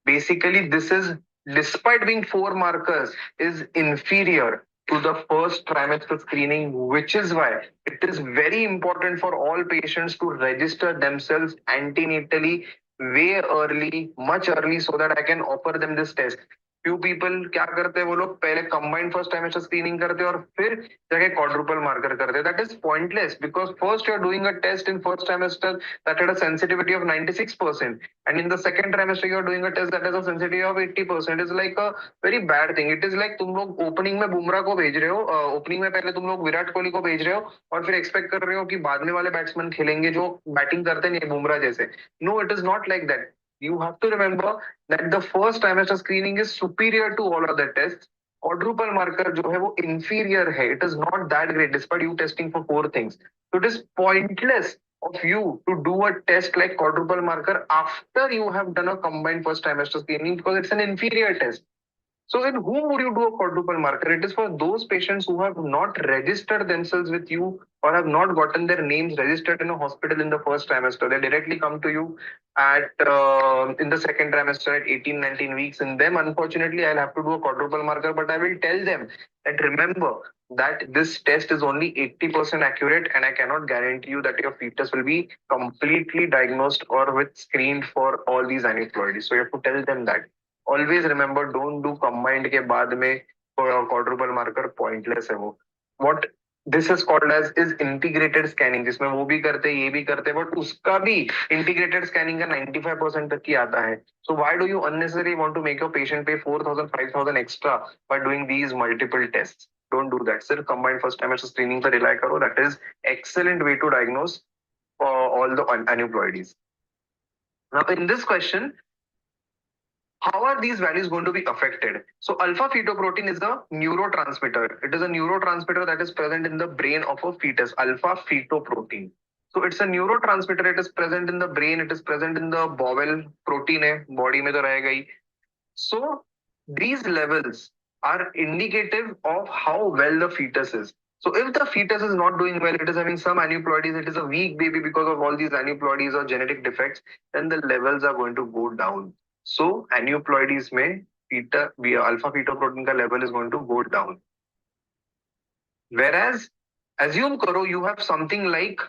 Basically, this is, despite being 4 markers, is inferior to the first trimester screening, which is why it is very important for all patients to register themselves antenatally way early, much early, so that I can offer them this test. Few people क्या करते हैं, वो लोग पहले combined first trimester screening करते हैं और फिर जाके quadruple marker करते हैं. That is pointless because first you are doing a test in first trimester that had a sensitivity of 96%, and in the second trimester you are doing a test that has a sensitivity of 80%. It's like a very bad thing. It is like तुम लोग opening में बुमराह को भेज रहे हो, opening में पहले तुम लोग विराट कोहली को भेज रहे हो और फिर expect कर रहे हो कि बाद में वाले बैट्समैन खेलेंगे जो बैटिंग करते नहीं बुमराह जैसे. No, it is not like that. You have to remember that the first trimester screening is superior to all other tests. Quadruple marker जो है वो inferior है. It is not that great despite you testing for 4 things. So it is pointless of you to do a test like quadruple marker after you have done a combined first trimester screening because it's an inferior test. So in whom would you do a quadruple marker? It is for those patients who have not registered themselves with you or have not gotten their names registered in a hospital in the first trimester. They directly come to you at in the second trimester at 18, 19 weeks. In them, unfortunately, I'll have to do a quadruple marker, but I will tell them that remember that this test is only 80% accurate and I cannot guarantee you that your fetus will be completely diagnosed or with screened for all these aneuploidies. So you have to tell them that. Always remember, don't do combined के बाद में quadruple marker pointless है वो. What this is called as is integrated scanning, जिसमें वो भी करते ये भी करते, but उसका भी integrated scanning का 95% तक ही आता है. So why do you unnecessarily want to make your patient pay 4,000 5,000 extra by doing these multiple tests? Don't do that. सिर्फ combined first trimester screening पर rely करो. That is excellent way to diagnose all the aneuploidies. Now in this question, how are these values going to be affected? So alpha fetoprotein is a neurotransmitter. It is a neurotransmitter that is present in the brain of a fetus, alpha fetoprotein. So it's a neurotransmitter. It is present in the brain. It is present in the bowel protein है body में तो रहेगा ही. So these levels are indicative of how well the fetus is. So if the fetus is not doing well, it is having some aneuploidies, it is a weak baby because of all these aneuploidies or genetic defects, then the levels are going to go down. So aneuploidies में alpha fetoprotein का level is going to go down. Whereas assume karo you have something like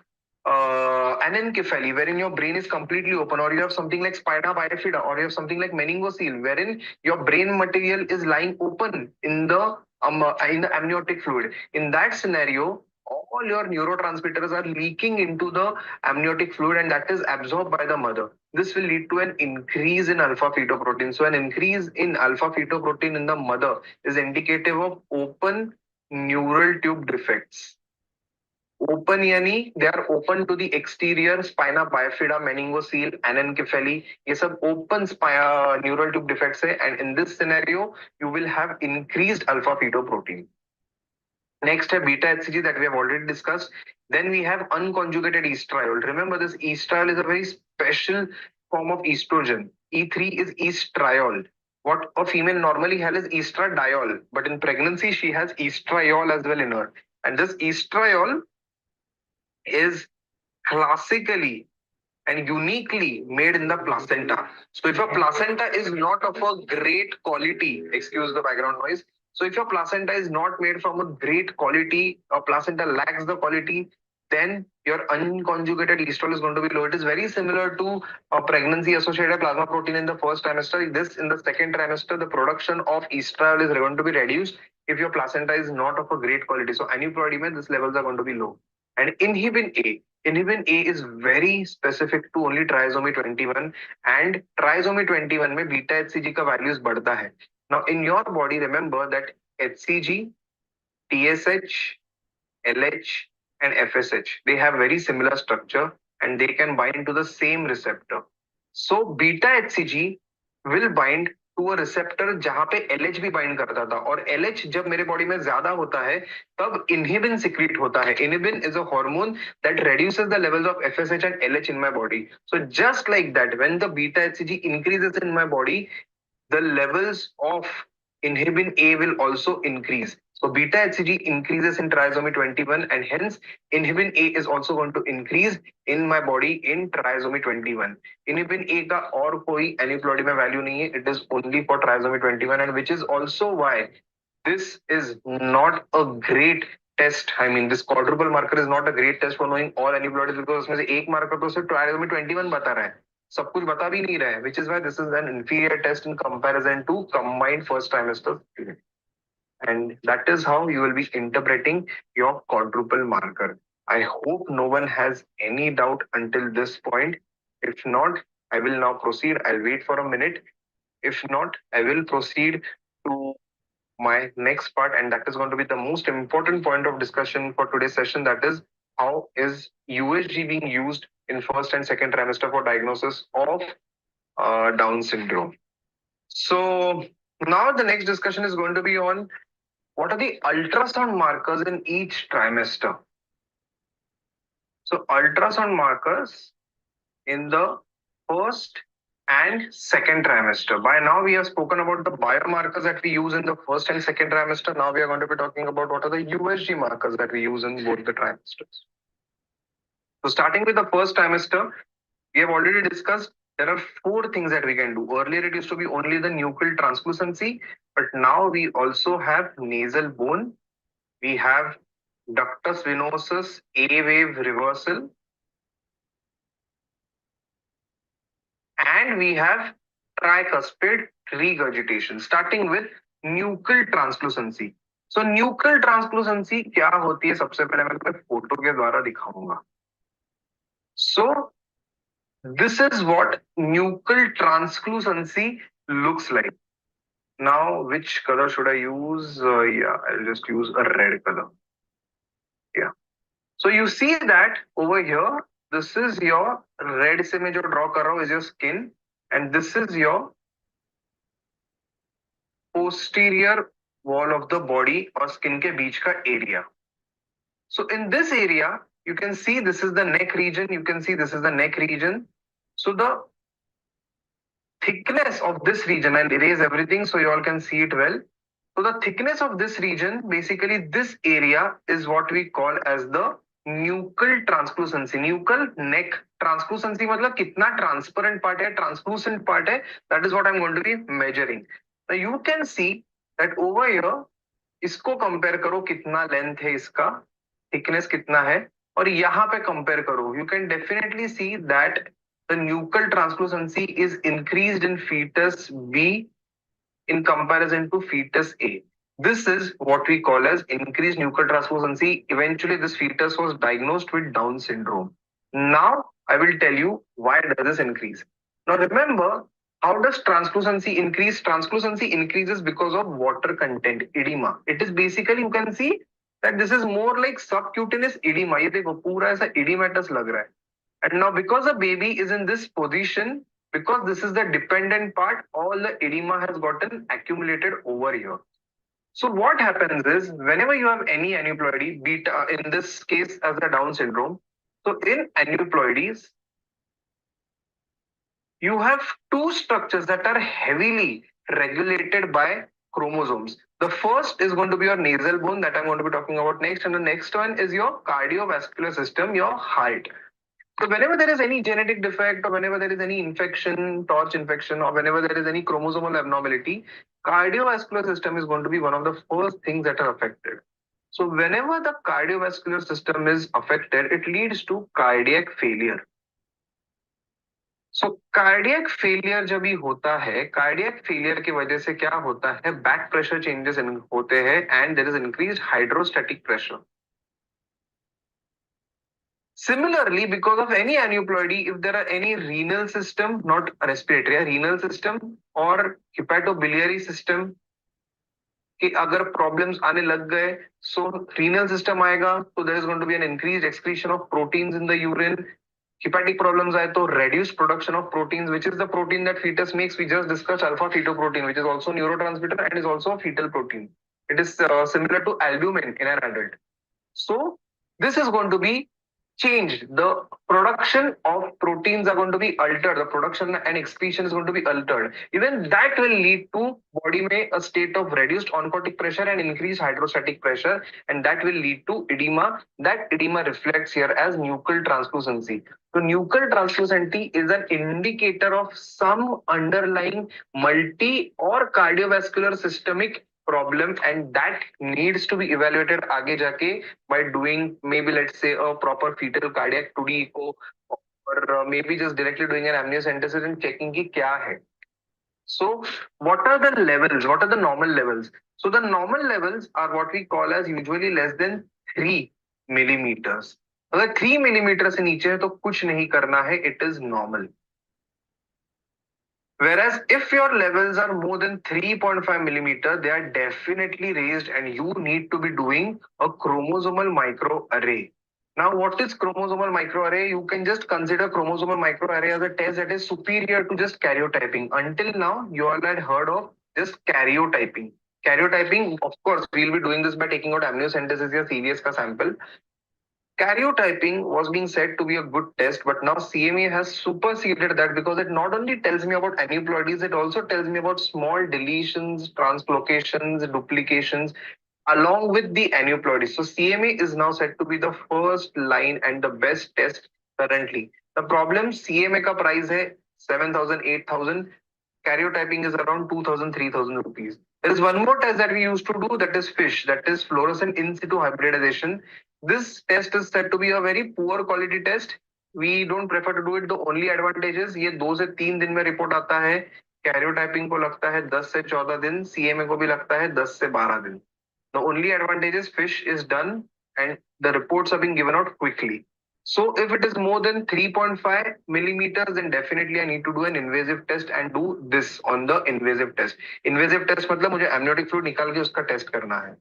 anencephaly, wherein your brain is completely open, or you have something like spina bifida, or you have something like meningocele, wherein your brain material is lying open in the amniotic fluid. In that scenario, all your neurotransmitters are leaking into the amniotic fluid, and that is absorbed by the mother. This will lead to an increase in alpha fetoprotein. So, an increase in alpha fetoprotein in the mother is indicative of open neural tube defects. Open यानी they are open to the exterior, spina bifida, meningocele, anencephaly. ये सब open neural tube defects है, and in this scenario you will have increased alpha fetoprotein. Next है beta HCG that we have already discussed. Then we have unconjugated estriol. Remember, this estriol is a very special form of estrogen. E3 is estriol. What a female normally has is estradiol, but in pregnancy she has estriol as well in her. And this estriol is classically and uniquely made in the placenta. So if your placenta is not of a great quality, excuse the background noise. So if your placenta is not made from a great quality, or placenta lacks the quality, then your unconjugated estrol is going to be low. It is very similar to a pregnancy associated plasma protein in the first trimester. This in the second trimester, the production of estrol is going to be reduced if your placenta is not of a great quality. So aneuploidy, these levels are going to be low. And inhibin A is very specific to only trisomy 21, and trisomy 21 में beta HCG का values बढ़ता है. Now in your body, remember that HCG, TSH, LH and FSH, they have very similar structure and they can bind to the same receptor. So beta HCG will bind to a receptor जहां पे LH भी bind करता था, और LH जब मेरे body में ज्यादा होता है तब इनहिबिन सिक्रीट होता है. Inhibin is a hormone that reduces the levels of FSH and LH in my body. So just like that, when the beta HCG increases in my body, the levels of inhibin A will also increase. So beta HCG increases in trisomy 21, and hence inhibin A is also going to increase in my body in trisomy 21. Inhibin A का और कोई aneuploidy में value नहीं है. It is only for trisomy 21, and which is also why this is not a great test. I mean, this quadruple marker is not a great test for knowing all aneuploidies, because उसमें से एक marker तो सिर्फ trisomy 21 बता रहा है, सब कुछ बता भी नहीं रहा है, which is why this is an inferior test in comparison to combined first trimester. And that is how you will be interpreting your quadruple marker. I hope no one has any doubt until this point. If not, I will now proceed. I'll wait for a minute. If not, I will proceed to my next part, and that is going to be the most important point of discussion for today's session. That is, how is USG being used in first and second trimester for diagnosis of Down syndrome. So now the next discussion is going to be on what are the ultrasound markers in each trimester. So ultrasound markers in the first and second trimester. By now, we have spoken about the biomarkers that we use in the first and second trimester. Now we are going to be talking about what are the USG markers that we use in both the trimesters. So starting with the first trimester, we have already discussed there are four things that we can do. Earlier, it used to be only the nuchal translucency, but now we also have nasal bone. We have ductus venosus A-wave reversal, and we have tricuspid regurgitation, starting with nuchal translucency. So nuchal translucency क्या होती है सबसे पहले मैं तुम्हें photo के द्वारा दिखाऊंगा. So this is what nuchal translucency looks like. Now, which color should I use? Yeah, I'll just use a red color. Yeah. So you see that over here, this is your red से मैं जो draw कर रहा हूँ is your skin, and this is your posterior wall of the body or skin के बीच का area. So in this area, you can see this is the neck region. You can see this is the neck region. So the thickness of this region, I'll erase everything so you all can see it well. So the thickness of this region, basically this area is what we call as the nuchal translucency. Nuchal neck translucency मतलब कितना transparent part है, translucent part है. That is what I'm going to be measuring. Now you can see that over here, इसको compare करो कितना length है इसका, thickness कितना है, और यहाँ पे compare करो. You can definitely see that the nuchal translucency is increased in fetus B in comparison to fetus A. This is what we call as increased nuchal translucency. Eventually, this fetus was diagnosed with Down syndrome. Now, I will tell you why does this increase. Now, remember, how does translucency increase? Translucency increases because of water content, edema. It is basically, you can see that this is more like subcutaneous edema. ये देखो पूरा ऐसा edematous लग रहा है. And now because the baby is in this position, because this is the dependent part, all the edema has gotten accumulated over here. So what happens is, whenever you have any aneuploidy, beta in this case as a Down syndrome, so in aneuploidies, you have two structures that are heavily regulated by chromosomes. The first is going to be your nasal bone that I'm going to be talking about next, and the next one is your cardiovascular system, your heart. So whenever there is any genetic defect or whenever there is any infection, torch infection, or whenever there is any chromosomal abnormality, cardiovascular system is going to be one of the first things that are affected. So whenever the cardiovascular system is affected, it leads to cardiac failure. So cardiac failure जब भी होता है, cardiac failure की वजह से क्या होता है, back pressure changes होते हैं and there is increased hydrostatic pressure. Similarly, because of any aneuploidy, if there are any renal system, not respiratory, renal system or hepatobiliary system, कि अगर problems आने लग गए, so renal system आएगा, so there is going to be an increased excretion of proteins in the urine. Hepatic problems आए तो reduced production of proteins, which is the protein that fetus makes. We just discussed alpha fetoprotein, which is also neurotransmitter and is also a fetal protein. It is similar to albumin in an adult. So this is going to be changed. The production of proteins are going to be altered. The production and excretion is going to be altered. Even that will lead to body में a state of reduced oncotic pressure and increased hydrostatic pressure, and that will lead to edema. That edema reflects here as nuchal translucency. So nuchal translucency is an indicator of some underlying multi or cardiovascular systemic problem, and that needs to be evaluated आगे जाके by doing maybe let's say a proper fetal cardiac 2D echo or maybe just directly doing an amniocentesis and checking कि क्या है. So what are the levels? What are the normal levels? So the normal levels are what we call as usually less than 3 millimeters. अगर 3 millimeters से नीचे है तो कुछ नहीं करना है, it is normal. Whereas if your levels are more than 3.5 millimeter, they are definitely raised and you need to be doing a chromosomal microarray. Now, what is chromosomal microarray? You can just consider chromosomal microarray as a test that is superior to just karyotyping. Until now, you all had heard of just karyotyping. Karyotyping, of course, we'll be doing this by taking out amniocentesis or CVS ka sample. Karyotyping was being said to be a good test, but now CMA has superseded that because it not only tells me about aneuploidies, it also tells me about small deletions, translocations, duplications, along with the aneuploidies. So CMA is now said to be the first line and the best test currently. The problem, CMA ka price hai 7,000, 8,000. Karyotyping is around 2,000, 3,000 rupees. There is one more test that we used to do, that is FISH, that is fluorescent in situ hybridization. This test is said to be a very poor quality test. We don't prefer to do it. The only advantage is ये 2 से 3 दिन में report आता है. Karyotyping को लगता है 10 से 14 दिन, CMA को भी लगता है 10 से 12 दिन. The only advantage is FISH is done and the reports are being given out quickly. So if it is more than 3.5 millimeters, then definitely I need to do an invasive test and do this on the invasive test. Invasive test मतलब मुझे amniotic fluid निकाल के उसका test करना है.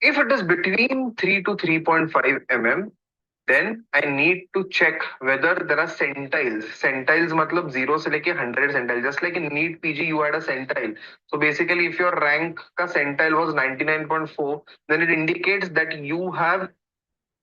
If it is between 3 to 3.5 mm, then I need to check whether there are centiles. Centiles मतलब 0 से लेके 100 centile. Just like in NEET PG, you had a centile. So basically, if your rank का centile was 99.4, then it indicates that you have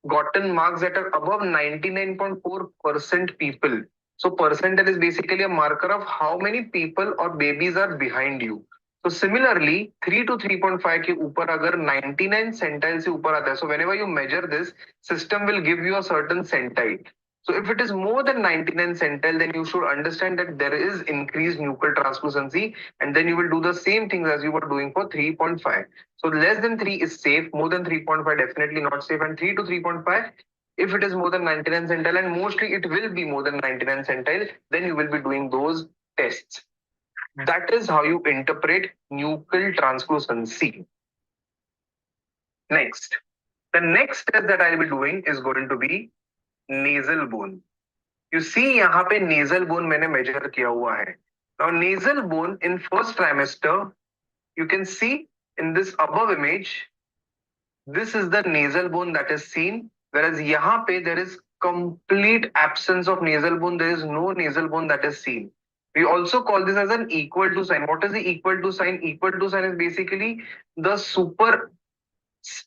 gotten marks that are above 99.4% people. So percentile is basically a marker of how many people or babies are behind you. So similarly, 3 to 3.5 के ऊपर अगर 99 centile से ऊपर आता है, so whenever you measure this, system will give you a certain centile. So if it is more than 99 centile, then you should understand that there is increased nuchal translucency, and then you will do the same things as you were doing for 3.5. So less than 3 is safe, more than 3.5 definitely not safe, and 3 to 3.5, if it is more than 99 centile, and mostly it will be more than 99 centile, then you will be doing those tests. That is how you interpret nuchal translucency. Next, the next test that I will be doing is going to be nasal bone. You see यहाँ पे nasal bone मैंने measure किया हुआ है. Now nasal bone in first trimester, you can see in this above image, this is the nasal bone that is seen, whereas यहाँ पे there is complete absence of nasal bone. There is no nasal bone that is seen. We also call this as an equal to sign. What is the equal to sign? Equal to sign is basically the super,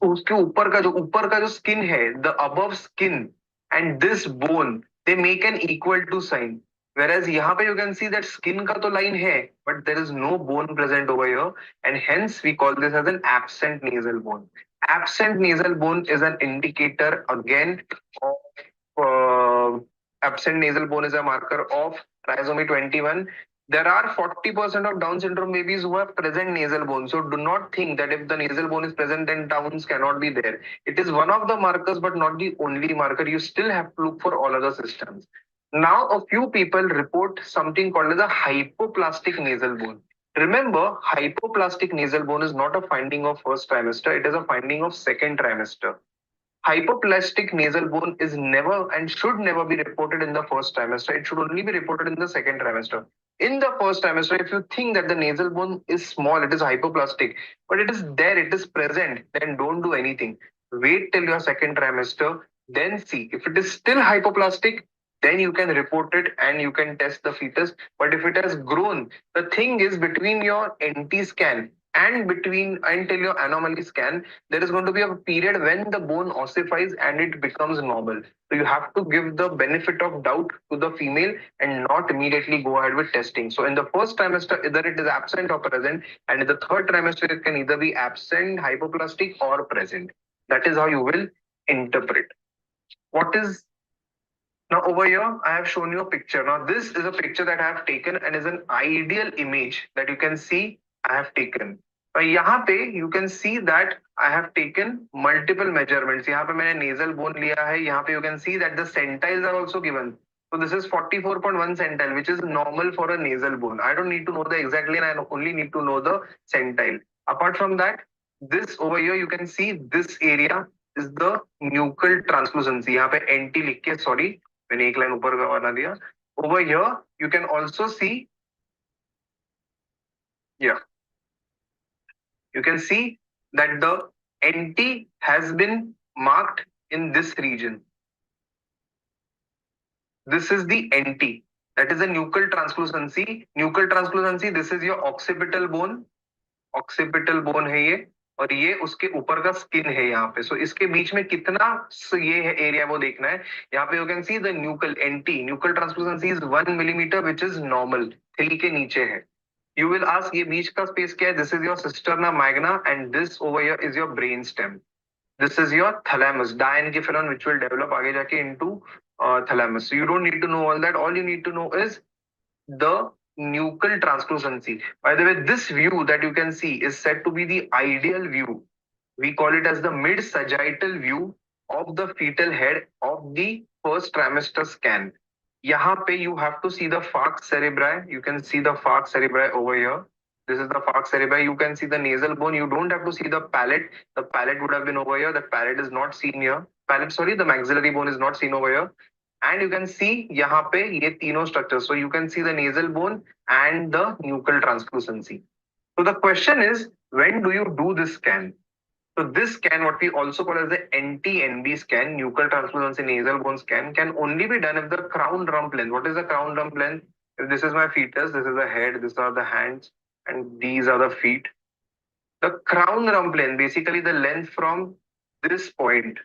उसके ऊपर का जो skin है, the above skin and this bone, they make an equal to sign. Whereas यहाँ पे you can see that skin का तो line है, but there is no bone present over here, and hence we call this as an absent nasal bone. Absent nasal bone is an indicator again of absent nasal bone is a marker of trisomy 21. There are 40% of Down syndrome babies who have present nasal bone. So do not think that if the nasal bone is present, then Downs cannot be there. It is one of the markers, but not the only marker. You still have to look for all other systems. Now, a few people report something called as a hypoplastic nasal bone. Remember, hypoplastic nasal bone is not a finding of first trimester. It is a finding of second trimester. Hypoplastic nasal bone is never and should never be reported in the first trimester. It should only be reported in the second trimester. In the first trimester, if you think that the nasal bone is small, it is hypoplastic, but it is there, it is present, then don't do anything. Wait till your second trimester, then see. If it is still hypoplastic, then you can report it and you can test the fetus. But if it has grown, the thing is between your NT scan and until your anomaly scan, there is going to be a period when the bone ossifies and it becomes normal. So you have to give the benefit of doubt to the female and not immediately go ahead with testing. So in the first trimester, either it is absent or present, and in the third trimester, it can either be absent, hypoplastic, or present. That is how you will interpret. What is now over here? I have shown you a picture. Now this is a picture that I have taken and is an ideal image that you can see I have taken. यहाँ पे you can see that I have taken multiple measurements. यहाँ पे मैंने nasal bone लिया है. यहाँ पे you can see that the centiles are also given. So this is 44.1 centile, which is normal for a nasal bone. I don't need to know the exact line. I only need to know the centile. Apart from that, this over here you can see this area is the nuchal translucency. यहाँ पे NT लिख के, sorry, मैंने एक line ऊपर का बना दिया. Over here you can also see, yeah, you can see that the NT has been marked in this region. This is the NT. That is a nuchal translucency. Nuchal translucency, this is your occipital bone. Occipital bone है ये. और ये उसके ऊपर का skin है यहाँ पे. सो इसके बीच में कितना ये है एरिया वो देखना है. यहाँ पे you can see the nuchal anti nuchal translucency is 1 millimetre which is normal, 3 के नीचे है. यू विल आस्क ये बीच का स्पेस क्या है. This is your cisterna magna and this over here is your brain stem. This is your thalamus, diencephalon which will develop आगे जाके into thalamus. So you don't need to know all that. All you need to know is the nuchal translucency. By the way, this view that you can see is said to be the ideal view. We call it as the mid-sagittal view of the fetal head of the first trimester scan. यहाँ पे you have to see the falx cerebri. You can see the falx cerebri over here. This is the falx cerebri. You can see the nasal bone. You don't have to see the palate. The palate would have been over here. The palate is not seen here. Palate, sorry, the maxillary bone is not seen over here. And you can see यहाँ पे ये तीनों structures. So you can see the nasal bone and the nuchal translucency. So the question is, when do you do this scan? So this scan, what we also call as the NT-NB scan, nuchal translucency nasal bone scan, can only be done if the crown rump length. What is the crown rump length? If this is my fetus, this is the head, these are the hands, and these are the feet. The crown rump length, basically the length from this point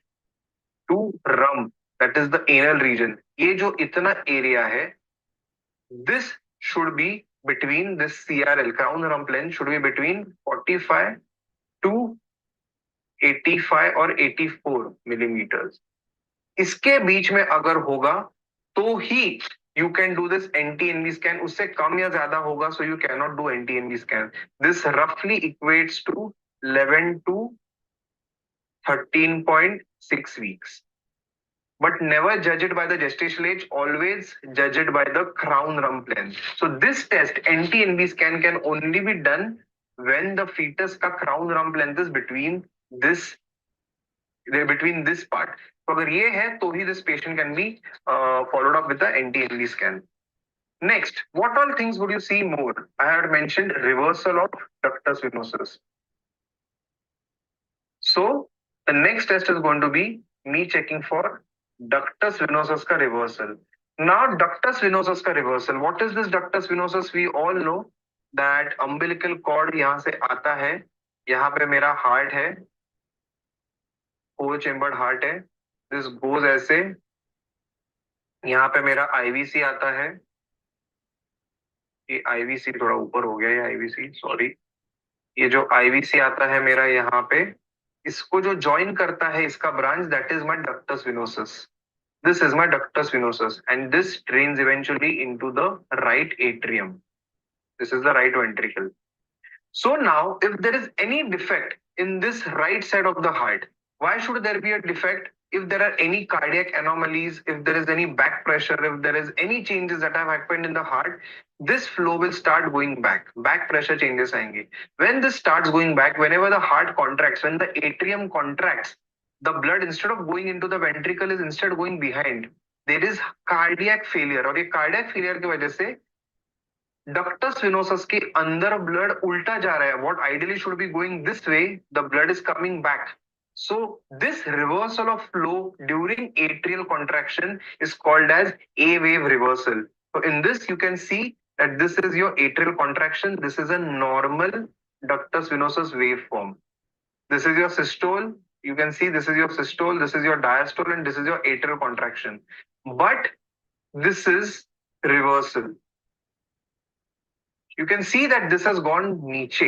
to rump, that is the anal region. ये जो इतना area है, this should be between this CRL, crown rump length should be between 45 to 85 और 84 millimetres. इसके बीच में अगर होगा तो ही you can do this NT-NB scan. उससे कम या ज्यादा होगा, so you cannot do NT-NB scan. This roughly equates to 11 to 13.6 weeks. But never judge it by the gestational age, always judge it by the crown rump length. So this test, NT-NB scan, can only be done when the fetus का crown rump length is between this part. So अगर ये है तो ही this patient can be followed up with the NT-NB scan. Next, what all things would you see more? I had mentioned reversal of ductus venosus. So the next test is going to be me checking for ductus venosus का reversal. Now ductus venosus का reversal. What is this ductus venosus? We all know that umbilical cord यहाँ से आता है, यहाँ पे मेरा heart है, four chambered heart है. This goes ऐसे, यहाँ पे मेरा IVC आता है. ये IVC थोड़ा ऊपर हो गया, ये IVC, सॉरी. ये जो IVC आता है मेरा यहाँ पे, इसको जो ज्वाइन करता है इसका branch, that is my ductus venosus. This is my ductus venosus and this drains eventually into the right atrium. This is the right ventricle. So now, if there is any defect in this right side of the heart, why should there be a defect? If there are any cardiac anomalies, if there is any back pressure, if there is any changes that have happened in the heart, this flow will start going back. Back pressure changes आएंगे. When this starts going back, whenever the heart contracts, when the atrium contracts, the blood instead of going into the ventricle is instead going behind. There is cardiac failure और ये cardiac failure की वजह से ductus venosus के अंदर blood उल्टा जा रहा है. What ideally should be going this way, the blood is coming back. So this reversal of flow during atrial contraction is called as A wave reversal. So in this you can see that this is your atrial contraction. This is a normal ductus venosus waveform. This is your systole. You can see this is your systole, this is your diastole, and this is your atrial contraction. But this is reversal. You can see that this has gone niche.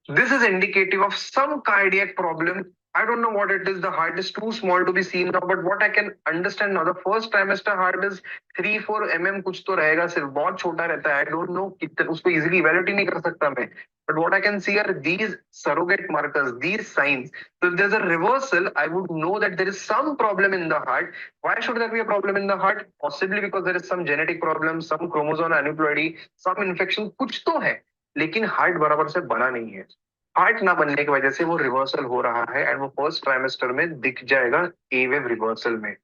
This is indicative of some cardiac problem. I don't know what it is. The heart is too small to be seen now, but what I can understand now, the first trimester heart is 3-4 mm कुछ तो रहेगा, सिर्फ बहुत छोटा रहता है. I don't know कितना, उसको easily evaluate ही नहीं कर सकता मैं. But what I can see are these surrogate markers, these signs. So if there's a reversal, I would know that there is some problem in the heart. Why should there be a problem in the heart? Possibly because there is some genetic problem, some chromosome aneuploidy, some infection, कुछ तो है. लेकिन heart बराबर से बना नहीं है. Heart ना बनने की वजह से वो रिवर्सल हो रहा है एंड वो फर्स्ट ट्राइमेस्टर में दिख जाएगा ए वेव रिवर्सल में.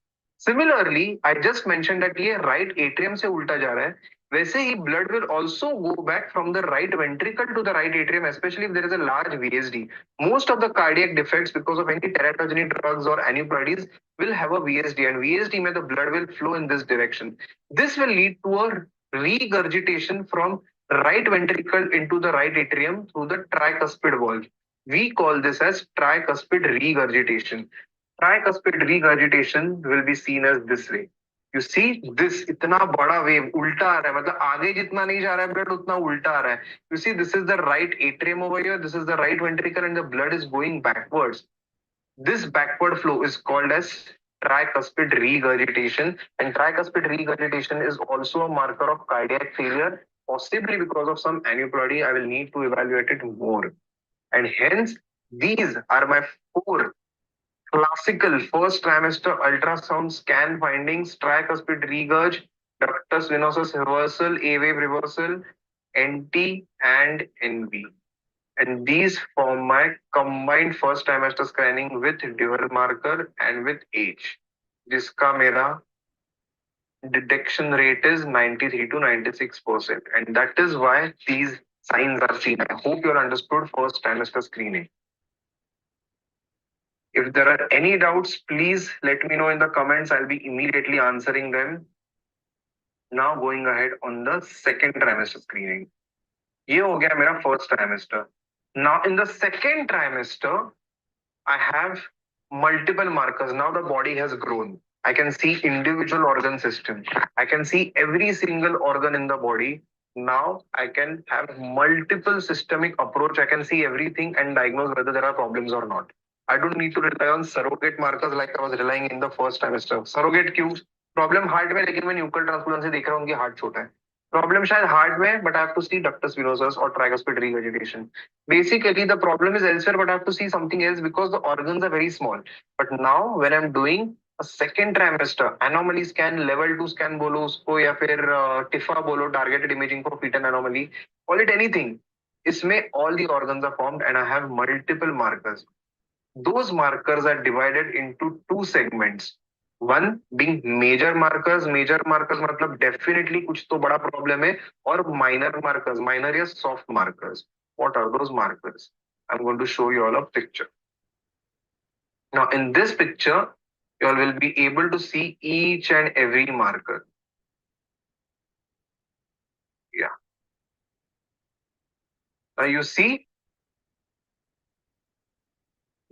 Similarly I just mention that ये राइट एट्रियम से उल्टा जा रहा है, वैसे ही blood will also go back from the right ventricle to the right atrium, specially if there is a large VSD. Most of the cardiac defects because of any teratogenic drugs और aneuploidies will have a VSD, and VSD में the blood will flow in this direction. This will lead to a regurgitation from right ventricle into the right atrium through the tricuspid valve. We call this as tricuspid regurgitation. Tricuspid regurgitation will be seen as this way. You see this इतना बड़ा wave उल्टा आ रहा है, मतलब आगे जितना नहीं जा रहा है blood उतना उल्टा आ रहा है. You see this is the right atrium over here, this is the right ventricle and the blood is going backwards. This backward flow is called as tricuspid regurgitation, and tricuspid regurgitation is also a marker of cardiac failure, possibly because of some aneuploidy. I will need to evaluate it more. And hence, these are my four classical first trimester ultrasound scan findings: tricuspid regurg, ductus venosus reversal, A-wave reversal, NT, and NV. And these form my combined first trimester scanning with dual marker and with age. जिसका मेरा detection rate is 93 to 96%. And that is why these signs are seen. I hope you understood first trimester screening. If there are any doubts, please let me know in the comments. I'll be immediately answering them. Now going ahead on the second trimester screening. ये हो गया मेरा first trimester. Now in the second trimester, I have multiple markers. Now the body has grown. I can see individual organ system. I can see every single organ in the body. Now I can have multiple systemic approach. I can see everything and diagnose whether there are problems or not. I don't need to rely on surrogate markers like I was relying in the first trimester. Surrogate क्यों? Problem heart में, लेकिन मैं nuclear transplant से देख रहा हूँ कि heart छोटा है. Problem शायद heart में, but I have to see ductus venosus or tricuspid regurgitation. Basically, the problem is elsewhere, but I have to see something else because the organs are very small. But now, when I'm doing a second trimester, anomaly scan, level 2 scan बोलो उसको या फिर TIFA बोलो, targeted imaging for fetal anomaly, call it anything. इसमें all the organs are formed and I have multiple markers. Those markers are divided into two segments. One being major markers. Major markers मतलब definitely कुछ तो बड़ा problem है, और minor markers, minor या soft markers. What are those markers? I'm going to show you all a picture. Now in this picture, you all will be able to see each and every marker. Yeah. Now you see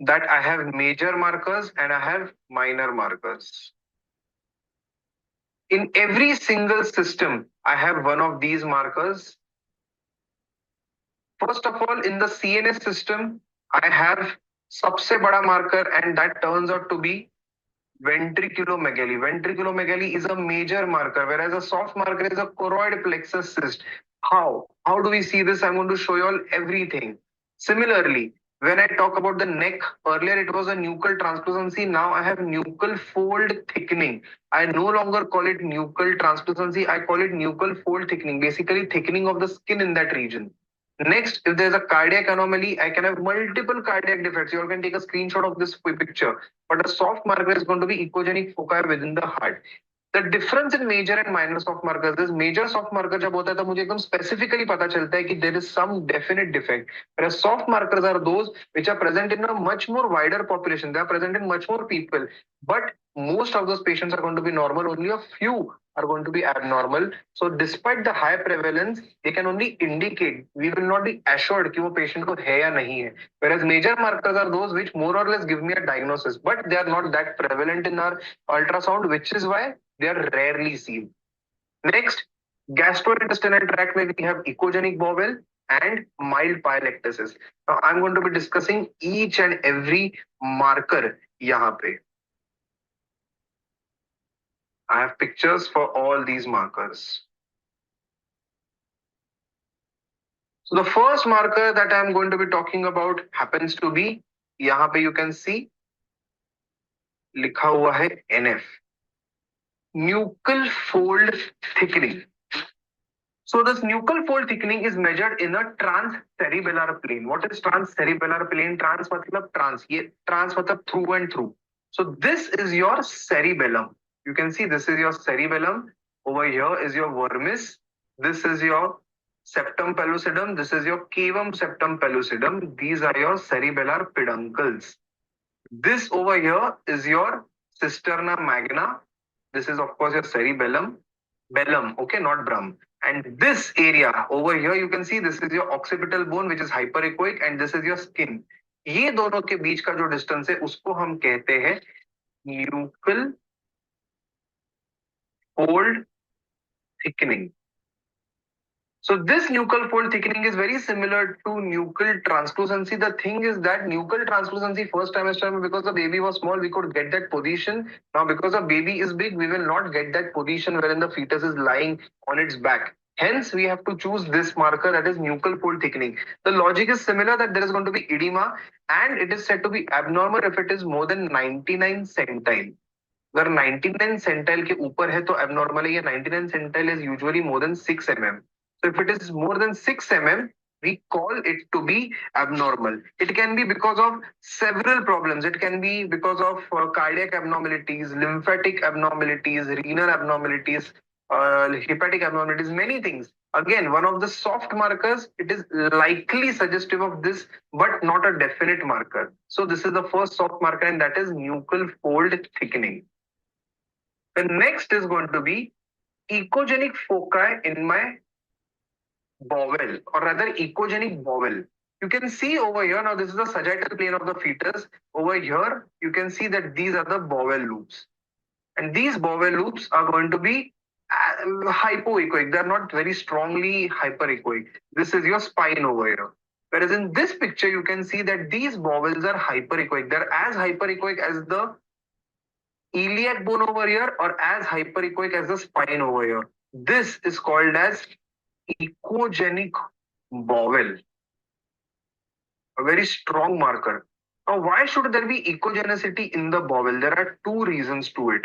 that I have major markers and I have minor markers. In every single system, I have one of these markers. First of all, in the CNS system, I have सबसे बड़ा marker, and that turns out to be ventriculomegaly. Ventriculomegaly is a major marker, whereas a soft marker is a choroid plexus cyst. How? How do we see this? I'm going to show you all everything. Similarly, when I talk about the neck, earlier it was a nuchal translucency. Now I have nuchal fold thickening. I no longer call it nuchal translucency. I call it nuchal fold thickening. Basically, thickening of the skin in that region. Next, if there's a cardiac anomaly, I can have multiple cardiac defects. You all can take a screenshot of this picture. But a soft marker is going to be echogenic foci within the heart. The difference in major and minor soft markers is major soft marker जब होता है तब मुझे एकदम specifically पता चलता है कि there is some definite defect. Whereas soft markers are those which are present in a much more wider population. They are present in much more people. But most of those patients are going to be normal. Only a few are going to be abnormal. So despite the high prevalence, they can only indicate. We will not be assured कि वो patient को है या नहीं है. Whereas major markers are those which more or less give me a diagnosis, but they are not that prevalent in our ultrasound, which is why they are rarely seen. Next, gastrointestinal tract में we have echogenic bowel and mild pyelectasis. Now I'm going to be discussing each and every marker यहाँ पे. I have pictures for all these markers. So the first marker that I'm going to be talking about happens to be, यहाँ पे you can see लिखा हुआ है NF. Nuchal fold thickening. So this nuchal fold thickening is measured in a transcerebellar plane. What is transcerebellar plane? Trans matlab trans. ये trans matlab through and through. So this is your cerebellum. You can see this is your cerebellum. Over here is your vermis. This is your septum pellucidum. This is your cavum septum pellucidum. These are your cerebellar peduncles. This over here is your cisterna magna. This is of course your cerebellum. Bellum, okay, not brum. And this area over here, you can see this is your occipital bone, which is hyperechoic, and this is your skin. ये दोनों के बीच का जो distance है उसको हम कहते हैं nuchal fold thickening. So this nuchal fold thickening is very similar to nuchal translucency. The thing is that nuchal translucency first trimester, because the baby was small, we could get that position. Now because the baby is big, we will not get that position wherein the fetus is lying on its back. Hence, we have to choose this marker, that is nuchal fold thickening. The logic is similar, that there is going to be edema and it is said to be abnormal if it is more than 99 centile. अगर 99 centile के ऊपर है तो abnormal है. ये 99 centile is usually more than 6 mm. So if it is more than 6 mm, we call it to be abnormal. It can be because of several problems. It can be because of cardiac abnormalities, lymphatic abnormalities, renal abnormalities, hepatic abnormalities, many things. Again, one of the soft markers, it is likely suggestive of this, but not a definite marker. So this is the first soft marker, and that is nuchal fold thickening. The next is going to be echogenic foci in my bowel, or rather echogenic bowel. You can see over here, now this is the sagittal plane of the fetus. Over here, you can see that these are the bowel loops. And these bowel loops are going to be hypoechoic. They are not very strongly hyperechoic. This is your spine over here. Whereas in this picture, you can see that these bowels are hyperechoic. They are as hyperechoic as the iliac bone over here, or as hyperechoic as the spine over here. This is called as echogenic bowel, a very strong marker. Now, why should there be echogenicity in the bowel? There are two reasons to it.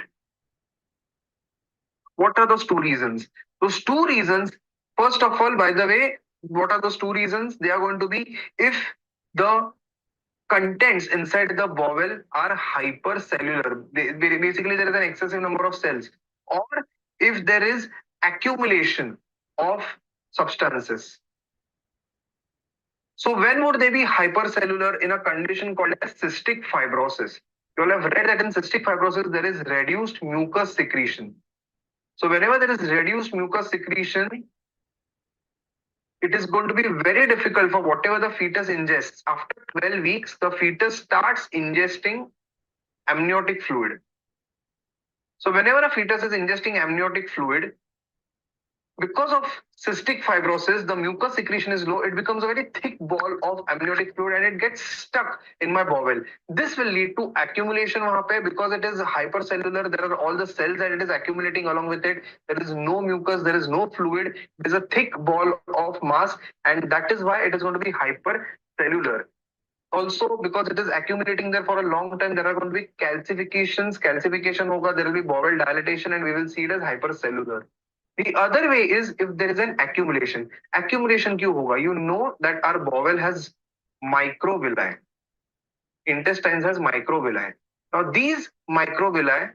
What are those two reasons? Those two reasons, first of all, by the way, what are those two reasons? They are going to be if the contents inside the bowel are hypercellular. Basically, there is an excessive number of cells, or if there is accumulation of substances. So when would they be hypercellular? In a condition called as cystic fibrosis. You all have read that in cystic fibrosis, there is reduced mucus secretion. So whenever there is reduced mucus secretion, it is going to be very difficult for whatever the fetus ingests. After 12 weeks, the fetus starts ingesting amniotic fluid. So whenever a fetus is ingesting amniotic fluid, because of cystic fibrosis, the mucus secretion is low. It becomes a very thick ball of amniotic fluid and it gets stuck in my bowel. This will lead to accumulation wahan pe, because it is hypercellular. There are all the cells that it is accumulating along with it. There is no mucus, there is no fluid. It is a thick ball of mass, and that is why it is going to be hypercellular. Also, because it is accumulating there for a long time, there are going to be calcifications. Calcification hoga, there will be bowel dilatation, and we will see it as hypercellular. The other way is if there is an accumulation. Accumulation क्यों होगा? You know that our bowel has microvilli. Intestines has microvilli. Now these microvilli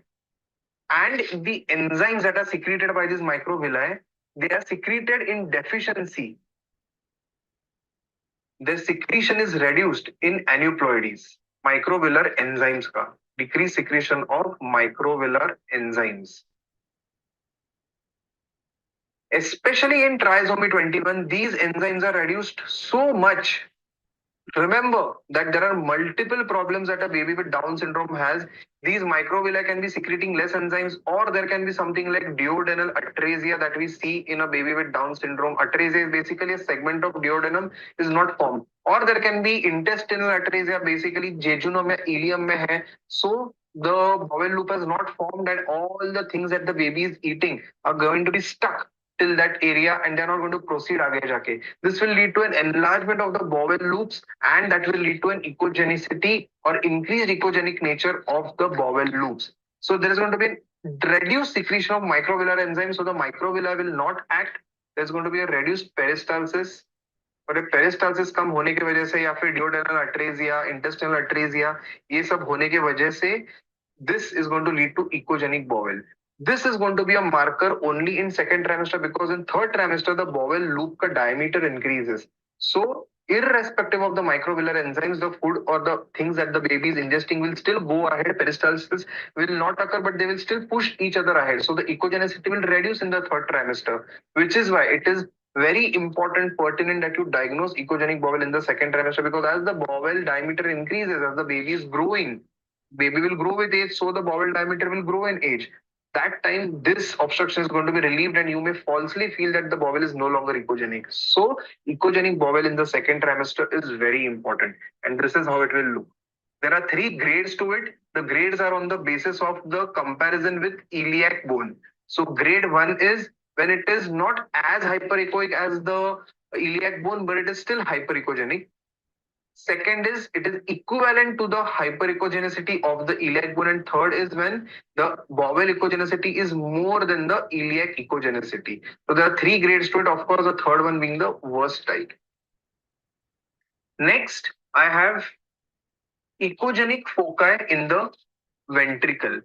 and the enzymes that are secreted by these microvilli, they are secreted in deficiency. Their secretion is reduced in aneuploidies. Microvillar enzymes का decreased secretion of microvillar enzymes. Especially in trisomy 21, these enzymes are reduced so much. Remember that there are multiple problems that a baby with Down syndrome has. These microvilli can be secreting less enzymes, or there can be something like duodenal atresia that we see in a baby with Down syndrome. Atresia is basically a segment of duodenum is not formed. Or there can be intestinal atresia, basically jejunum mein, ileum mein hai. So the bowel loop has not formed, and all the things that the baby is eating are going to be stuck till that area, and they're not going to proceed aage jaake. This will lead to an enlargement of the bowel loops, and that will lead to an echogenicity or increased echogenic nature of the bowel loops. So there is going to be reduced secretion of microvillar enzymes, so the microvilli will not act. There's going to be a reduced peristalsis, और peristalsis कम होने की वजह से या फिर डियोडेनल अट्रेजिया, intestinal अट्रेजिया, ये सब होने की वजह से this is going to lead to echogenic bowel. This is going to be a marker only in second trimester, because in third trimester the bowel loop ka diameter increases. So irrespective of the microvillar enzymes, the food or the things that the baby is ingesting will still go ahead. Peristalsis will not occur, but they will still push each other ahead. So the echogenicity will reduce in the third trimester, which is why it is very important, pertinent that you diagnose echogenic bowel in the second trimester, because as the bowel diameter increases, as the baby is growing, baby will grow with age, so the bowel diameter will grow in age. That time, this obstruction is going to be relieved, and you may falsely feel that the bowel is no longer echogenic. So, echogenic bowel in the second trimester is very important, and this is how it will look. There are three grades to it. The grades are on the basis of the comparison with iliac bone. So, grade one is when it is not as hyperechoic as the iliac bone, but it is still hyperechogenic. Second is it is equivalent to the hyperechogenicity of the iliac bone, and third is when the bowel echogenicity is more than the iliac echogenicity. So there are three grades to it. Of course, the third one being the worst type. Next, I have echogenic foci in the ventricle.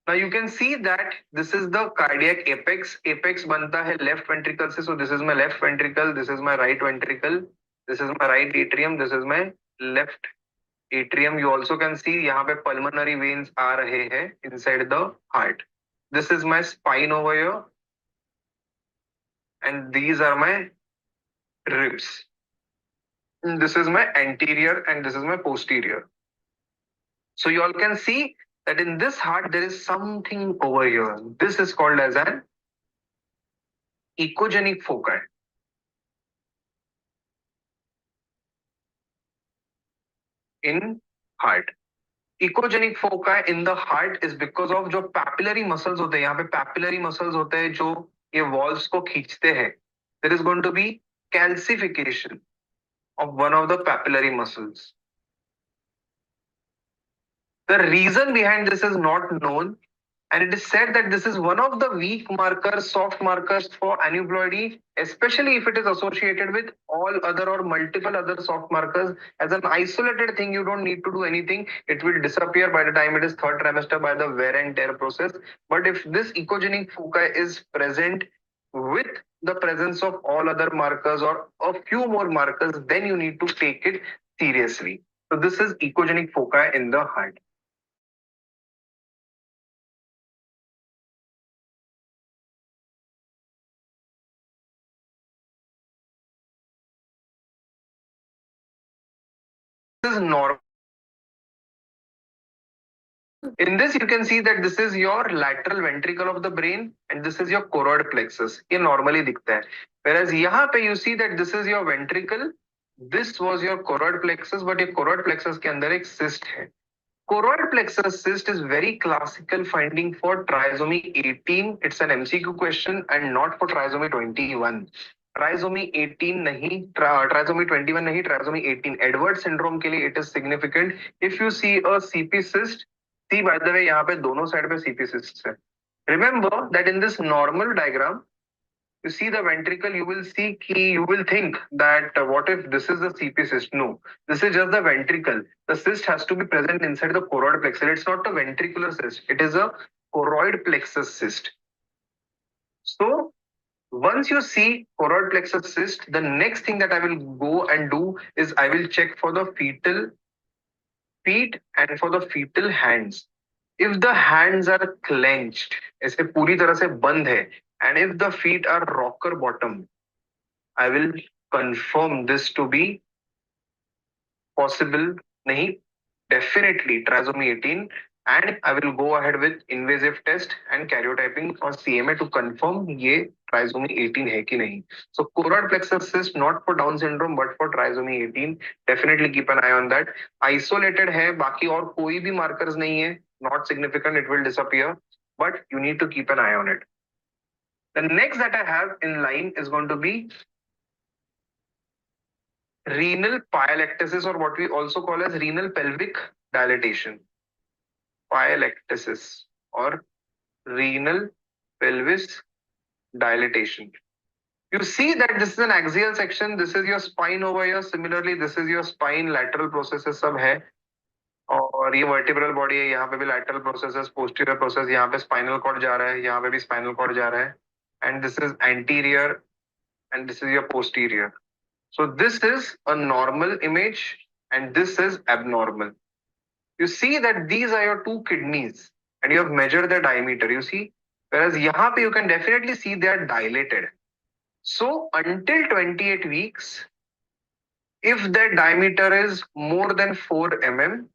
Now you can see that this is the cardiac apex. Apex banta hai left ventricle se. So this is my left ventricle. This is my right ventricle. This is my right atrium. This is my left atrium. You also can see यहाँ पे pulmonary veins आ रहे हैं inside the heart. This is my spine over here, and these are my ribs. And this is my anterior, and this is my posterior. So you all can see that in this heart there is something over here. This is called as an echogenic foci. In heart. Echogenic foci in the heart is because of जो papillary muscles होते हैं, यहाँ पे papillary muscles होते हैं जो ये walls को खींचते हैं. There is going to be calcification of one of the papillary muscles. The reason behind this is not known, and it is said that this is one of the weak markers, soft markers for aneuploidy, especially if it is associated with all other or multiple other soft markers. As an isolated thing, you don't need to do anything. It will disappear by the time it is third trimester by the wear and tear process. But if this echogenic foci is present with the presence of all other markers or a few more markers, then you need to take it seriously. So this is echogenic foci in the heart. This is normal. In this, you can see that this is your lateral ventricle of the brain and this is your choroid plexus. ये normally दिखता है. Whereas यहाँ पे you see that this is your ventricle, this was your choroid plexus, but ये choroid plexus के अंदर एक cyst है. Choroid plexus cyst is very classical finding for trisomy 18. It's an MCQ question and not for trisomy 21. Trisomy 18 नहीं, trisomy 21 नहीं, trisomy 18. Edwards syndrome के लिए it is significant. If you see a CP cyst, see by the way यहाँ पे दोनों side पे CP cysts है. Remember that in this normal diagram, you see the ventricle, you will see you will think that what if this is the CP cyst? No, this is just the ventricle. The cyst has to be present inside the choroid plexus. It's not a ventricular cyst. It is a choroid plexus cyst. So once you see choroid plexus cyst, the next thing that I will go and do is I will check for the fetal feet and for the fetal hands. If the hands are clenched, ऐसे पूरी तरह से बंद है, and if the feet are rocker bottom, I will confirm this to be possible, nahi, definitely trisomy 18, and I will go ahead with invasive test and karyotyping or CMA to confirm ये trisomy 18 है कि नहीं. So choroid plexus cyst not for Down syndrome but for trisomy 18. Definitely keep an eye on that. Isolated है, बाकी और कोई भी markers नहीं है, not significant, it will disappear, but you need to keep an eye on it. The next that I have in line is going to be renal pyelectasis, or what we also call as renal pelvic dilatation. Pyelectasis or renal pelvis dilatation. You see that this is an axial section. This is your spine over here. Similarly, this is your spine. Lateral processes सब है. और ये vertebral body है. यहाँ पे भी lateral processes, posterior process. यहाँ पे spinal cord जा रहा है. यहाँ पे भी spinal cord जा रहा है. And this is anterior, and this is your posterior. So this is a normal image, and this is abnormal. You see that these are your two kidneys, and you have measured the diameter. You see, whereas यहाँ पे you can definitely see they are dilated. So until 28 weeks, if their diameter is more than 4 mm,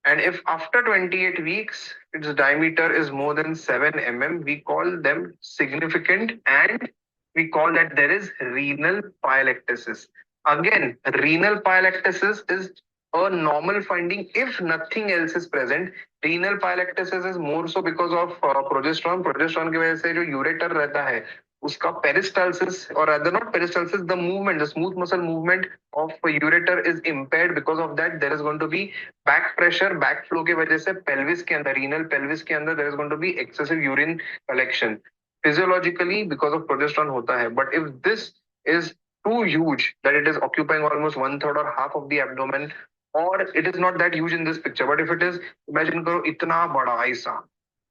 and if after 28 weeks its diameter is more than 7 mm, we call them significant, and we call that there is renal pyelectasis. Again, renal pyelectasis is a normal finding if nothing else is present. Renal pyelectasis is more so because of progesterone. Progesterone की वजह से जो ureter रहता है उसका peristalsis, or rather not peristalsis, the movement, the smooth muscle movement of ureter is impaired. Because of that, there is going to be back pressure, back flow की वजह से pelvis के अंदर, renal pelvis के अंदर there is going to be excessive urine collection physiologically because of progesterone होता है. But if this is too huge that it is occupying almost 1/3 or half of the abdomen, or it is not that huge in this picture, but if it is, imagine करो इतना बड़ा ऐसा,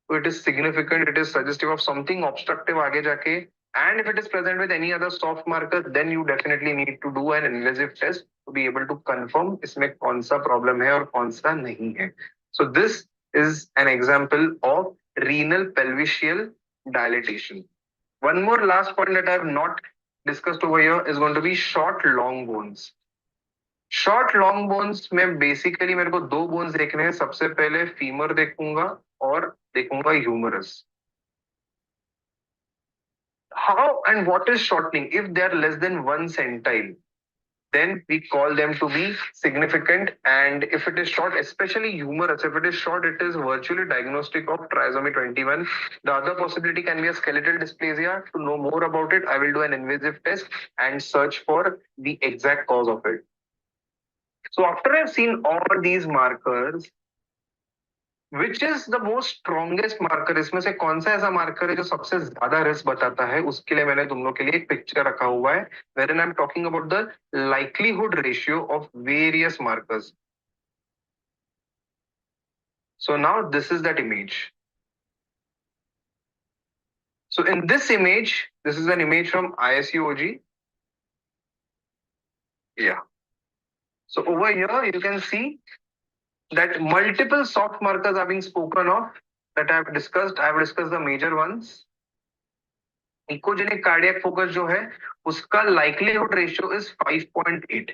so it is significant, it is suggestive of something obstructive आगे जाके. And if it is present with any other soft marker, then you definitely need to do an invasive test to be able to confirm इसमें कौन सा problem है और कौन सा नहीं है. So this is an example of renal pelviceal dilatation. One more last point that I have not discussed over here is going to be short long bones. Short long bones में basically मेरे को दो bones देखने हैं. सबसे पहले femur देखूंगा और देखूंगा humerus. How and what is shortening? If they are less than 1 centile, then we call them to be significant. And if it is short, especially humerus, if it is short, it is virtually diagnostic of trisomy 21. The other possibility can be a skeletal dysplasia. To know more about it, I will do an invasive test and search for the exact cause of it. So after I've seen all these markers, which is the most strongest marker? इसमें से कौन सा ऐसा marker है जो सबसे ज्यादा risk बताता है? उसके लिए मैंने तुम लोग के लिए एक पिक्चर रखा हुआ है, wherein I'm talking about the likelihood ratio of various markers. So now this is that image. So in this image, this is an image from ISUOG. Yeah. So over here you can see that multiple soft markers are being spoken of that I have discussed. I have discussed the major ones. Echogenic cardiac focus जो है उसका likelihood ratio is 5.8.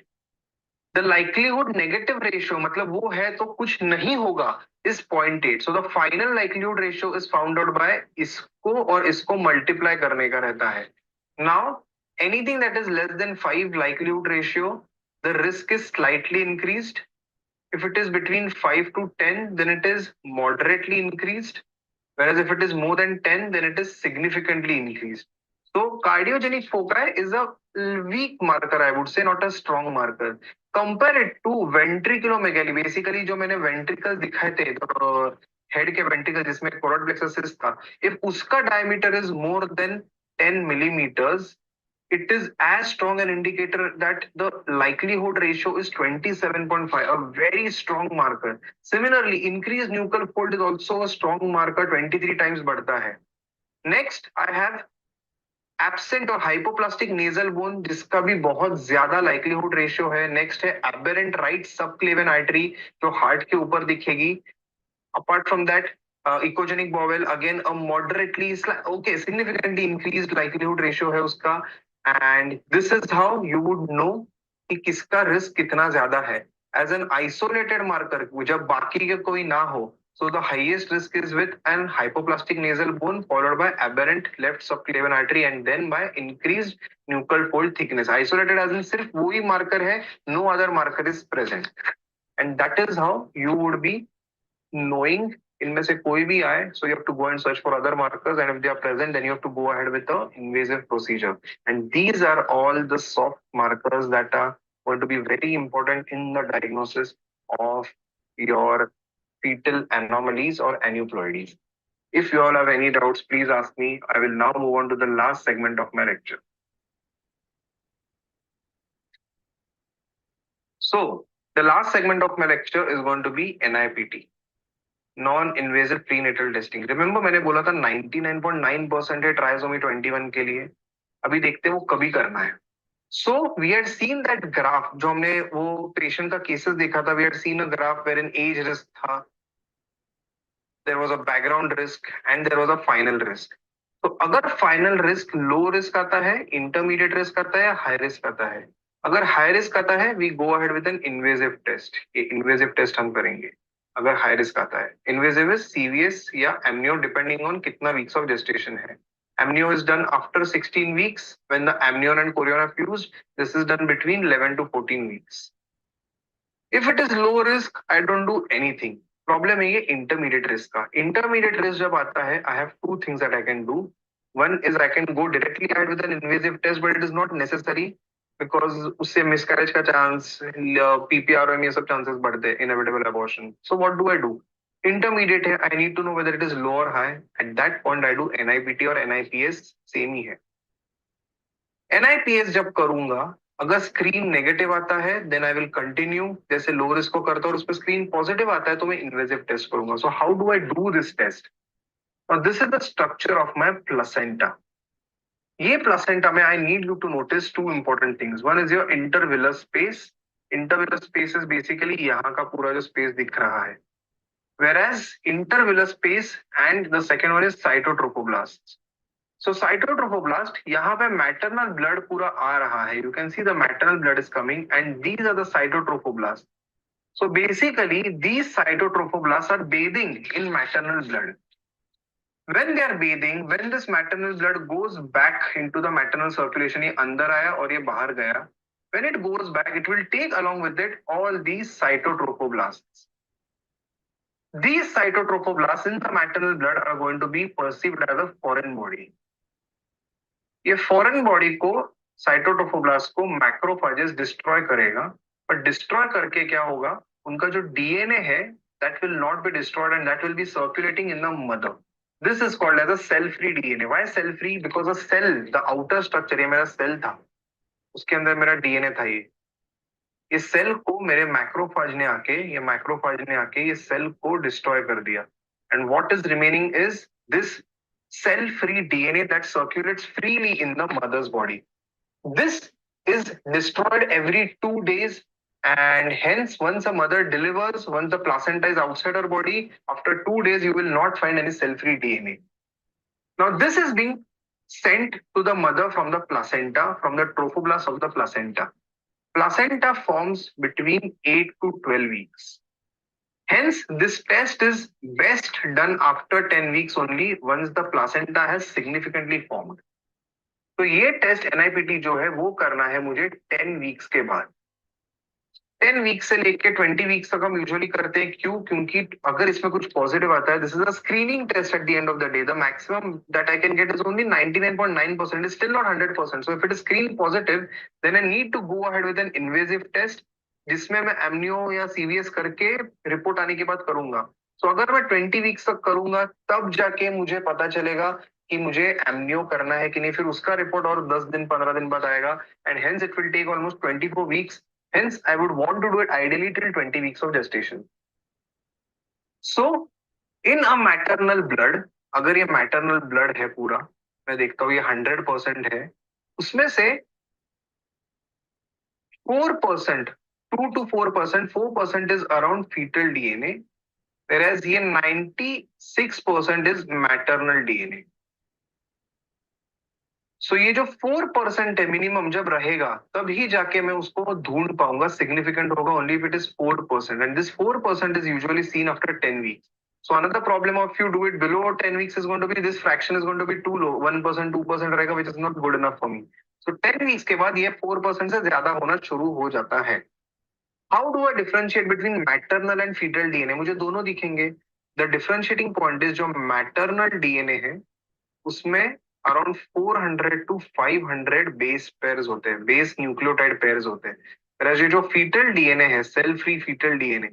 The likelihood negative ratio मतलब वो है तो कुछ नहीं होगा is 0.8. So the final likelihood ratio is found out by इसको और इसको मल्टीप्लाई करने का रहता है. Now anything that is less than 5 likelihood ratio, the risk is slightly increased. If it is between 5 to 10, then it is moderately increased. Whereas if it is more than 10, then it is significantly increased. So cardiogenic foci is a weak marker, I would say, not a strong marker. Compare it to ventriculomegaly. Basically जो मैंने ventricles दिखाए थे, head के ventricle जिसमें choroid plexus था, if उसका diameter is more than 10 millimeters, it is as strong an indicator that the likelihood ratio is 27.5, a very strong marker. Similarly, increased nuchal fold is also a strong marker, 23 times बढ़ता है. Next, I have absent और hypoplastic nasal bone, जिसका भी बहुत ज्यादा likelihood ratio है. Next है aberrant right subclavian artery, जो heart के ऊपर दिखेगी. Apart from that, ecogenic bowel, again a moderately, significantly increased likelihood ratio है उसका. And this is how you would know कि किसका risk कितना ज्यादा है. As an isolated marker, जब बाकी के कोई ना हो, so the highest risk is with an hypoplastic nasal bone followed by aberrant left subclavian artery and then by increased nuchal fold thickness. Isolated as in सिर्फ वही marker है, no other marker is present. And that is how you would be knowing इनमें से कोई भी आए. So you have to go and search for other markers, and if they are present, then you have to go ahead with the invasive procedure. And these are all the soft markers that are going to be very important in the diagnosis of your fetal anomalies or aneuploidies. If you all have any doubts, please ask me. I will now move on to the last segment of my lecture. So the last segment of my lecture is going to be NIPT. Non-invasive prenatal testing. Remember मैंने बोला था 99.9% है trisomy 21 के लिए. अभी देखते हैं वो कभी करना है. So we had seen that graph, जो हमने वो पेशेंट का केसेस देखा था. We had seen a graph wherein age risk था, there was a background risk and there was a final risk. तो अगर फाइनल रिस्क लो रिस्क आता है, इंटरमीडिएट रिस्क आता है या हाई रिस्क आता है, अगर हाई रिस्क आता है we go ahead with an invasive test, ये इन्वेजिव टेस्ट हम करेंगे। अगर हाई रिस्क आता है, इन्वेजिव इज सीवीएस या एमनियो डिपेंडिंग ऑन कितना वीक्स ऑफ जेस्टेशन है। Amnio is done after 16 weeks when the amnion and chorion are fused, this is done between 11 to 14 weeks. If it is low risk I don't do anything. Problem है ये intermediate risk का। Intermediate risk जब आता है I have two things that I can do. One is I can go directly ahead with an invasive test, but it is not necessary because उससे miscarriage का chance, PPRO में ये सब chances बढ़ते हैं, inevitable abortion. So what do I do? Intermediate है, I need to know whether it is low और high. At that point I do NIPT और एनआईपीएस, सेम ही है। एनआईपीएस जब करूंगा, अगर स्क्रीन नेगेटिव आता है देन आई विल कंटिन्यू जैसे लो रिस्क को करता हूँ, उस पर स्क्रीन पॉजिटिव आता है तो मैं इन्वेजिव टेस्ट करूंगा। So how do I do this test? और this is the structure of my placenta. ये प्लासेंटा में I need you to notice two important things. One is your intervillous space. Intervillous space is basically यहाँ का पूरा जो space दिख रहा है, whereas intervillar space, and the second one is cytotrophoblast. So cytotrophoblast, यहाँ पे maternal blood पूरा आ रहा है, you can see the maternal blood is coming and these are the cytotrophoblast. So basically these cytotrophoblast are bathing in maternal blood. When they are bathing, when this maternal blood goes back into the maternal circulation, ये अंदर आया और ये बाहर गया, when it goes back it will take along with it all these cytotropoblasts. These cytotropoblasts in the maternal blood are going to be perceived as a foreign body. ये foreign body को, cytotrophoblast को macrophages destroy करेगा, पर destroy करके क्या होगा, उनका जो DNA है that will not be destroyed and that will be circulating in the mother. This is called as a cell-free DNA. Why cell-free? Because a cell, the outer structure, ये मेरा cell था, उसके अंदर मेरा DNA था, ये cell को मेरे मैक्रोफाज ने आके ये सेल को डिस्ट्रॉय कर दिया। And what is remaining is this cell free DNA that circulates freely in the mother's body. This is destroyed every 2 days, and hence once a mother delivers, once the placenta is outside her body, after 2 days you will not find any cell free DNA. Now this is being sent to the mother from the placenta, from the trophoblast of the placenta. Placenta forms between 8 to 12 weeks. Hence, this test is best done after 10 weeks only, once the placenta has significantly formed. तो ये test NIPT जो है वो करना है मुझे 10 weeks के बाद। 10 वीक्स से लेके 20 वीक्स तक हम यूजुअली करते हैं। क्यों? क्योंकि अगर इसमें कुछ पॉजिटिव आता है, this is a screening test at the end of the day, the maximum that I can get is only 99.9%, is still not 100%. So if it is screen positive then I need to go ahead with an invasive test, जिसमें मैं एमनियो या CVS करके report आने के बाद करूंगा। सो अगर मैं 20 वीक्स तक करूंगा तब जाके मुझे पता चलेगा कि मुझे एमनियो करना है कि नहीं, फिर उसका रिपोर्ट और 10 दिन 15 दिन बाद आएगा, and hence it will take almost 24 weeks. Hence, I would want to do it ideally till 20 weeks of gestation. So, in a maternal blood, अगर ये maternal blood है पूरा, मैं देखता हूँ ये 100% है, उसमें से 4%, 2 to 4%, 4% is around fetal DNA, whereas ये 96% is maternal DNA. सो ये जो 4% है मिनिमम जब रहेगा तभी जाके मैं उसको ढूंढ पाऊंगा, सिग्निफिकेंट होगा only if it is 4%, and this 4% is usually seen after 10 weeks. So another problem of you do it below 10 weeks is going to be this fraction is going to be too low, 1% 2% रहेगा, which is not good enough for me. So 10 weeks के बाद ये 4% से ज्यादा होना शुरू हो जाता है. How do I differentiate between maternal and fetal DNA? मुझे दोनों दिखेंगे. द डिफरेंशिएटिंग पॉइंट इज जो मैटरनल डीएनए है उसमें अराउंड 400 to 500 बेस पेयर्स होते हैं, बेस न्यूक्लियोटाइड पेयर्स होते हैं. whereas ये जो फीटल डीएनए है, सेल फ्री फीटल डीएनए,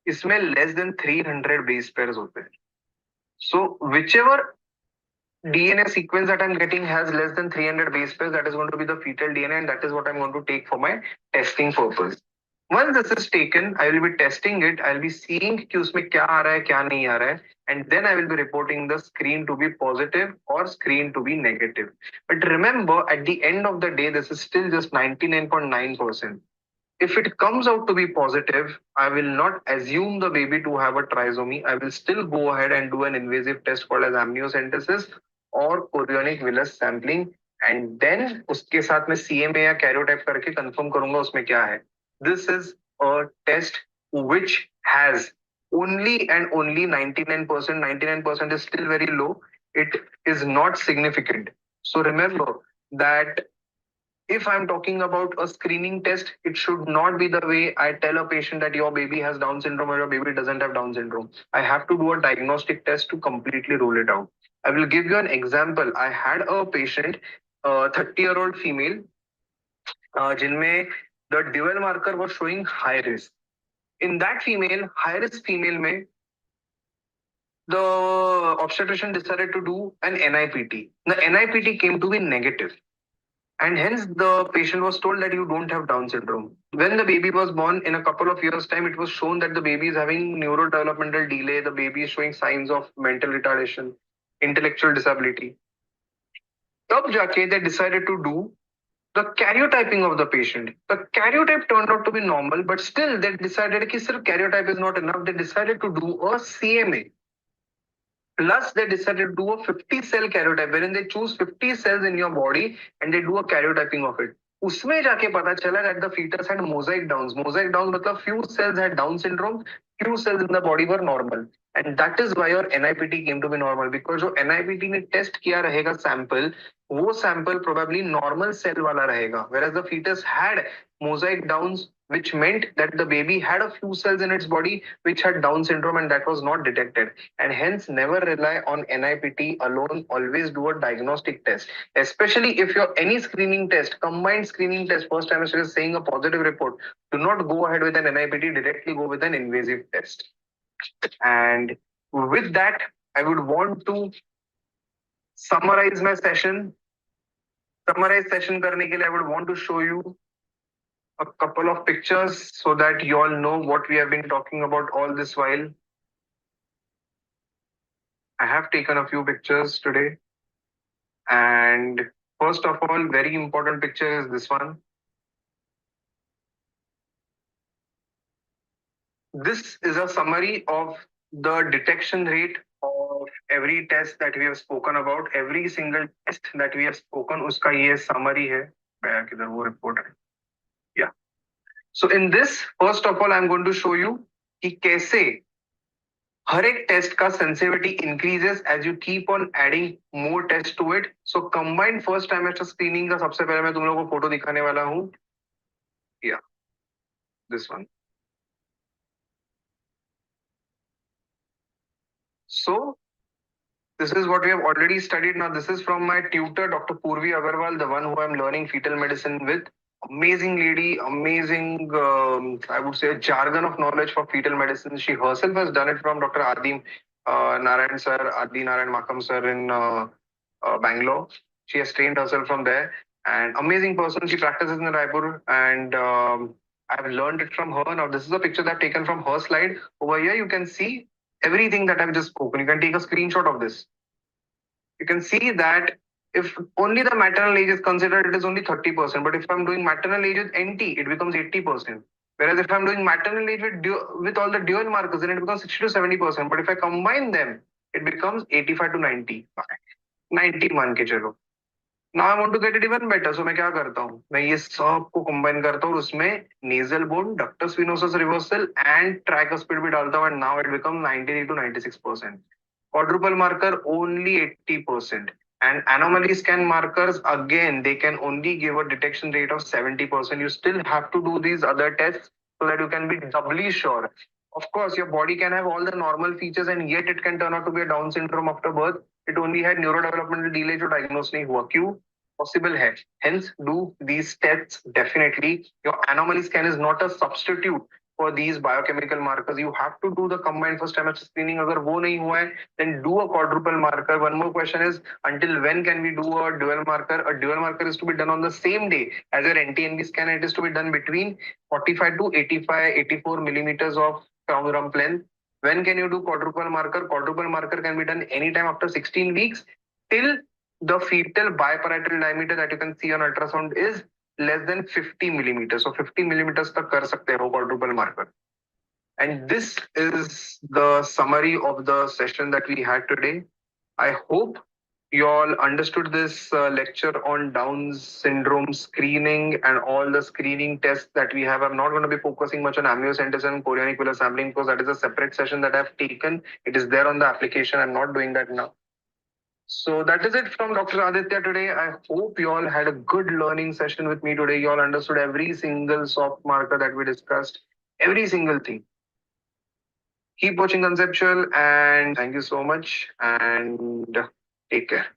इसमें लेस देन 300 बेस पेयर्स होते हैं. सो whichever DNA sequence that I'm getting has less than 300 base pairs, that is going to be the fetal DNA, and that is what I'm going to take for my testing purpose. Once this is taken, I will be testing it. I'll be seeing कि उसमें क्या आ रहा है, क्या नहीं आ रहा है, and then I will be reporting the screen to be positive or screen to be negative. But remember, at the end of the day, this is still just 99.9%. If it comes out to be positive, I will not assume the baby to have a trisomy. I will still go ahead and do an invasive test called as amniocentesis or chorionic villus sampling, and then उसके साथ में CMA या karyotype करके confirm करूंगा उसमें क्या है. This is a test which has only and only 99%. 99% is still very low. It is not significant. So remember that if I'm talking about a screening test, it should not be the way I tell a patient that your baby has Down syndrome or your baby doesn't have Down syndrome. I have to do a diagnostic test to completely rule it out. I will give you an example. I had a patient, a 30-year-old female, जिनमें the dual marker was showing high risk. In that female, high risk female में, the obstetrician decided to do an NIPT. The NIPT came to be negative. And hence the patient was told that you don't have Down syndrome. When the baby was born, in a couple of years' time, it was shown that the baby is having neurodevelopmental delay, the baby is showing signs of mental retardation, intellectual disability. तब जाके they decided to do the karyotyping of the patient. The karyotype turned out to be normal, but still they decided कि सिर्फ karyotype is not enough. They decided to do a CMA. Plus, they decided to do a 50-cell karyotype, wherein they choose 50 cells in your body and they do a karyotyping of it. उसमें जाके पता चला that the fetus had mosaic downs. Mosaic downs मतलब few cells had Down syndrome, few cells in the body were normal. And that is why your NIPT came to be normal. Because जो NIPT ने test किया रहेगा sample, वो sample probably normal cell वाला रहेगा. Whereas the fetus had mosaic downs, which meant that the baby had a few cells in its body which had Down syndrome and that was not detected. And hence never rely on NIPT alone. Always do a diagnostic test. Especially if your any screening test, combined screening test, first trimester is saying a positive report, do not go ahead with an NIPT, directly go with an invasive test. And with that, I would want to summarize my session. Summarize session करने के लिए I would want to show you a couple of pictures so that you all know what we have been talking about all this while. I have taken a few pictures today. And first of all, very important picture is this one. This is a summary of the detection rate of every test that we have spoken about. Every single test that we have spoken, uska ye summary hai. Kidhar wo report hai. Yeah. So in this, first of all, I'm going to show you कि कैसे हर एक test का sensitivity increases as you keep on adding more tests to it. So combined first trimester screening का सबसे पहले मैं तुम लोगों को फोटो दिखाने वाला हूँ. Yeah, this one. So this is what we have already studied. Now this is from my tutor, Dr. Purvi Agarwal, the one who I'm learning fetal medicine with. Amazing lady, amazing, I would say, jargon of knowledge for fetal medicine. She herself has done it from Dr. Adi Narayan sir, Adi Narayan Makam sir in Bangalore. She has trained herself from there. And amazing person. She practices in Raipur. And I've learned it from her. Now this is a picture that I've taken from her slide. Over here, you can see everything that I've just spoken. You can take a screenshot of this. You can see that if only the maternal age is considered, it is only 30%. But if I'm doing maternal age with NT, it becomes 80%. Whereas if I'm doing maternal age with all the dual markers, then it becomes 60 to 70%. But if I combine them, it becomes 85 to 90. 90 मान के चलो. Now I want to get it even better. So मैं क्या करता हूँ? मैं ये सब को combine करता हूँ और उसमें nasal bone, ductus venosus reversal and tricuspid भी डालता हूँ and now it becomes 93 to 96%. Quadruple marker only 80%. And anomaly scan markers, again, they can only give a detection rate of 70%. You still have to do these other tests so that you can be doubly sure. Of course, your body can have all the normal features and yet it can turn out to be a Down syndrome after birth. It only had neurodevelopmental delay to diagnose nahi hua. Kyun? Possible hai. Hence, do these tests definitely. Your anomaly scan is not a substitute for these biochemical markers. You have to do the combined first trimester screening. Agar wo nahi hua hai, then do a quadruple marker. One more question is, until when can we do a dual marker? A dual marker is to be done on the same day as your NT-NB scan. It is to be done between 45 to 85, 84 millimeters of crown rump length. When can you do quadruple marker? Quadruple marker can be done anytime after 16 weeks till the fetal biparietal diameter that you can see on ultrasound is less than 50 millimeters. So 50 millimeters तक कर सकते हो quadruple marker. And this is the summary of the session that we had today. I hope you all understood this lecture on Down's syndrome screening and all the screening tests that we have. I'm not going to be focusing much on amniocentesis and chorionicular sampling because that is a separate session that I've taken. It is there on the application. I'm not doing that now. So that is it from Dr. Aditya today. I hope you all had a good learning session with me today. You all understood every single soft marker that we discussed, every single thing. Keep watching Conceptual and thank you so much and take care.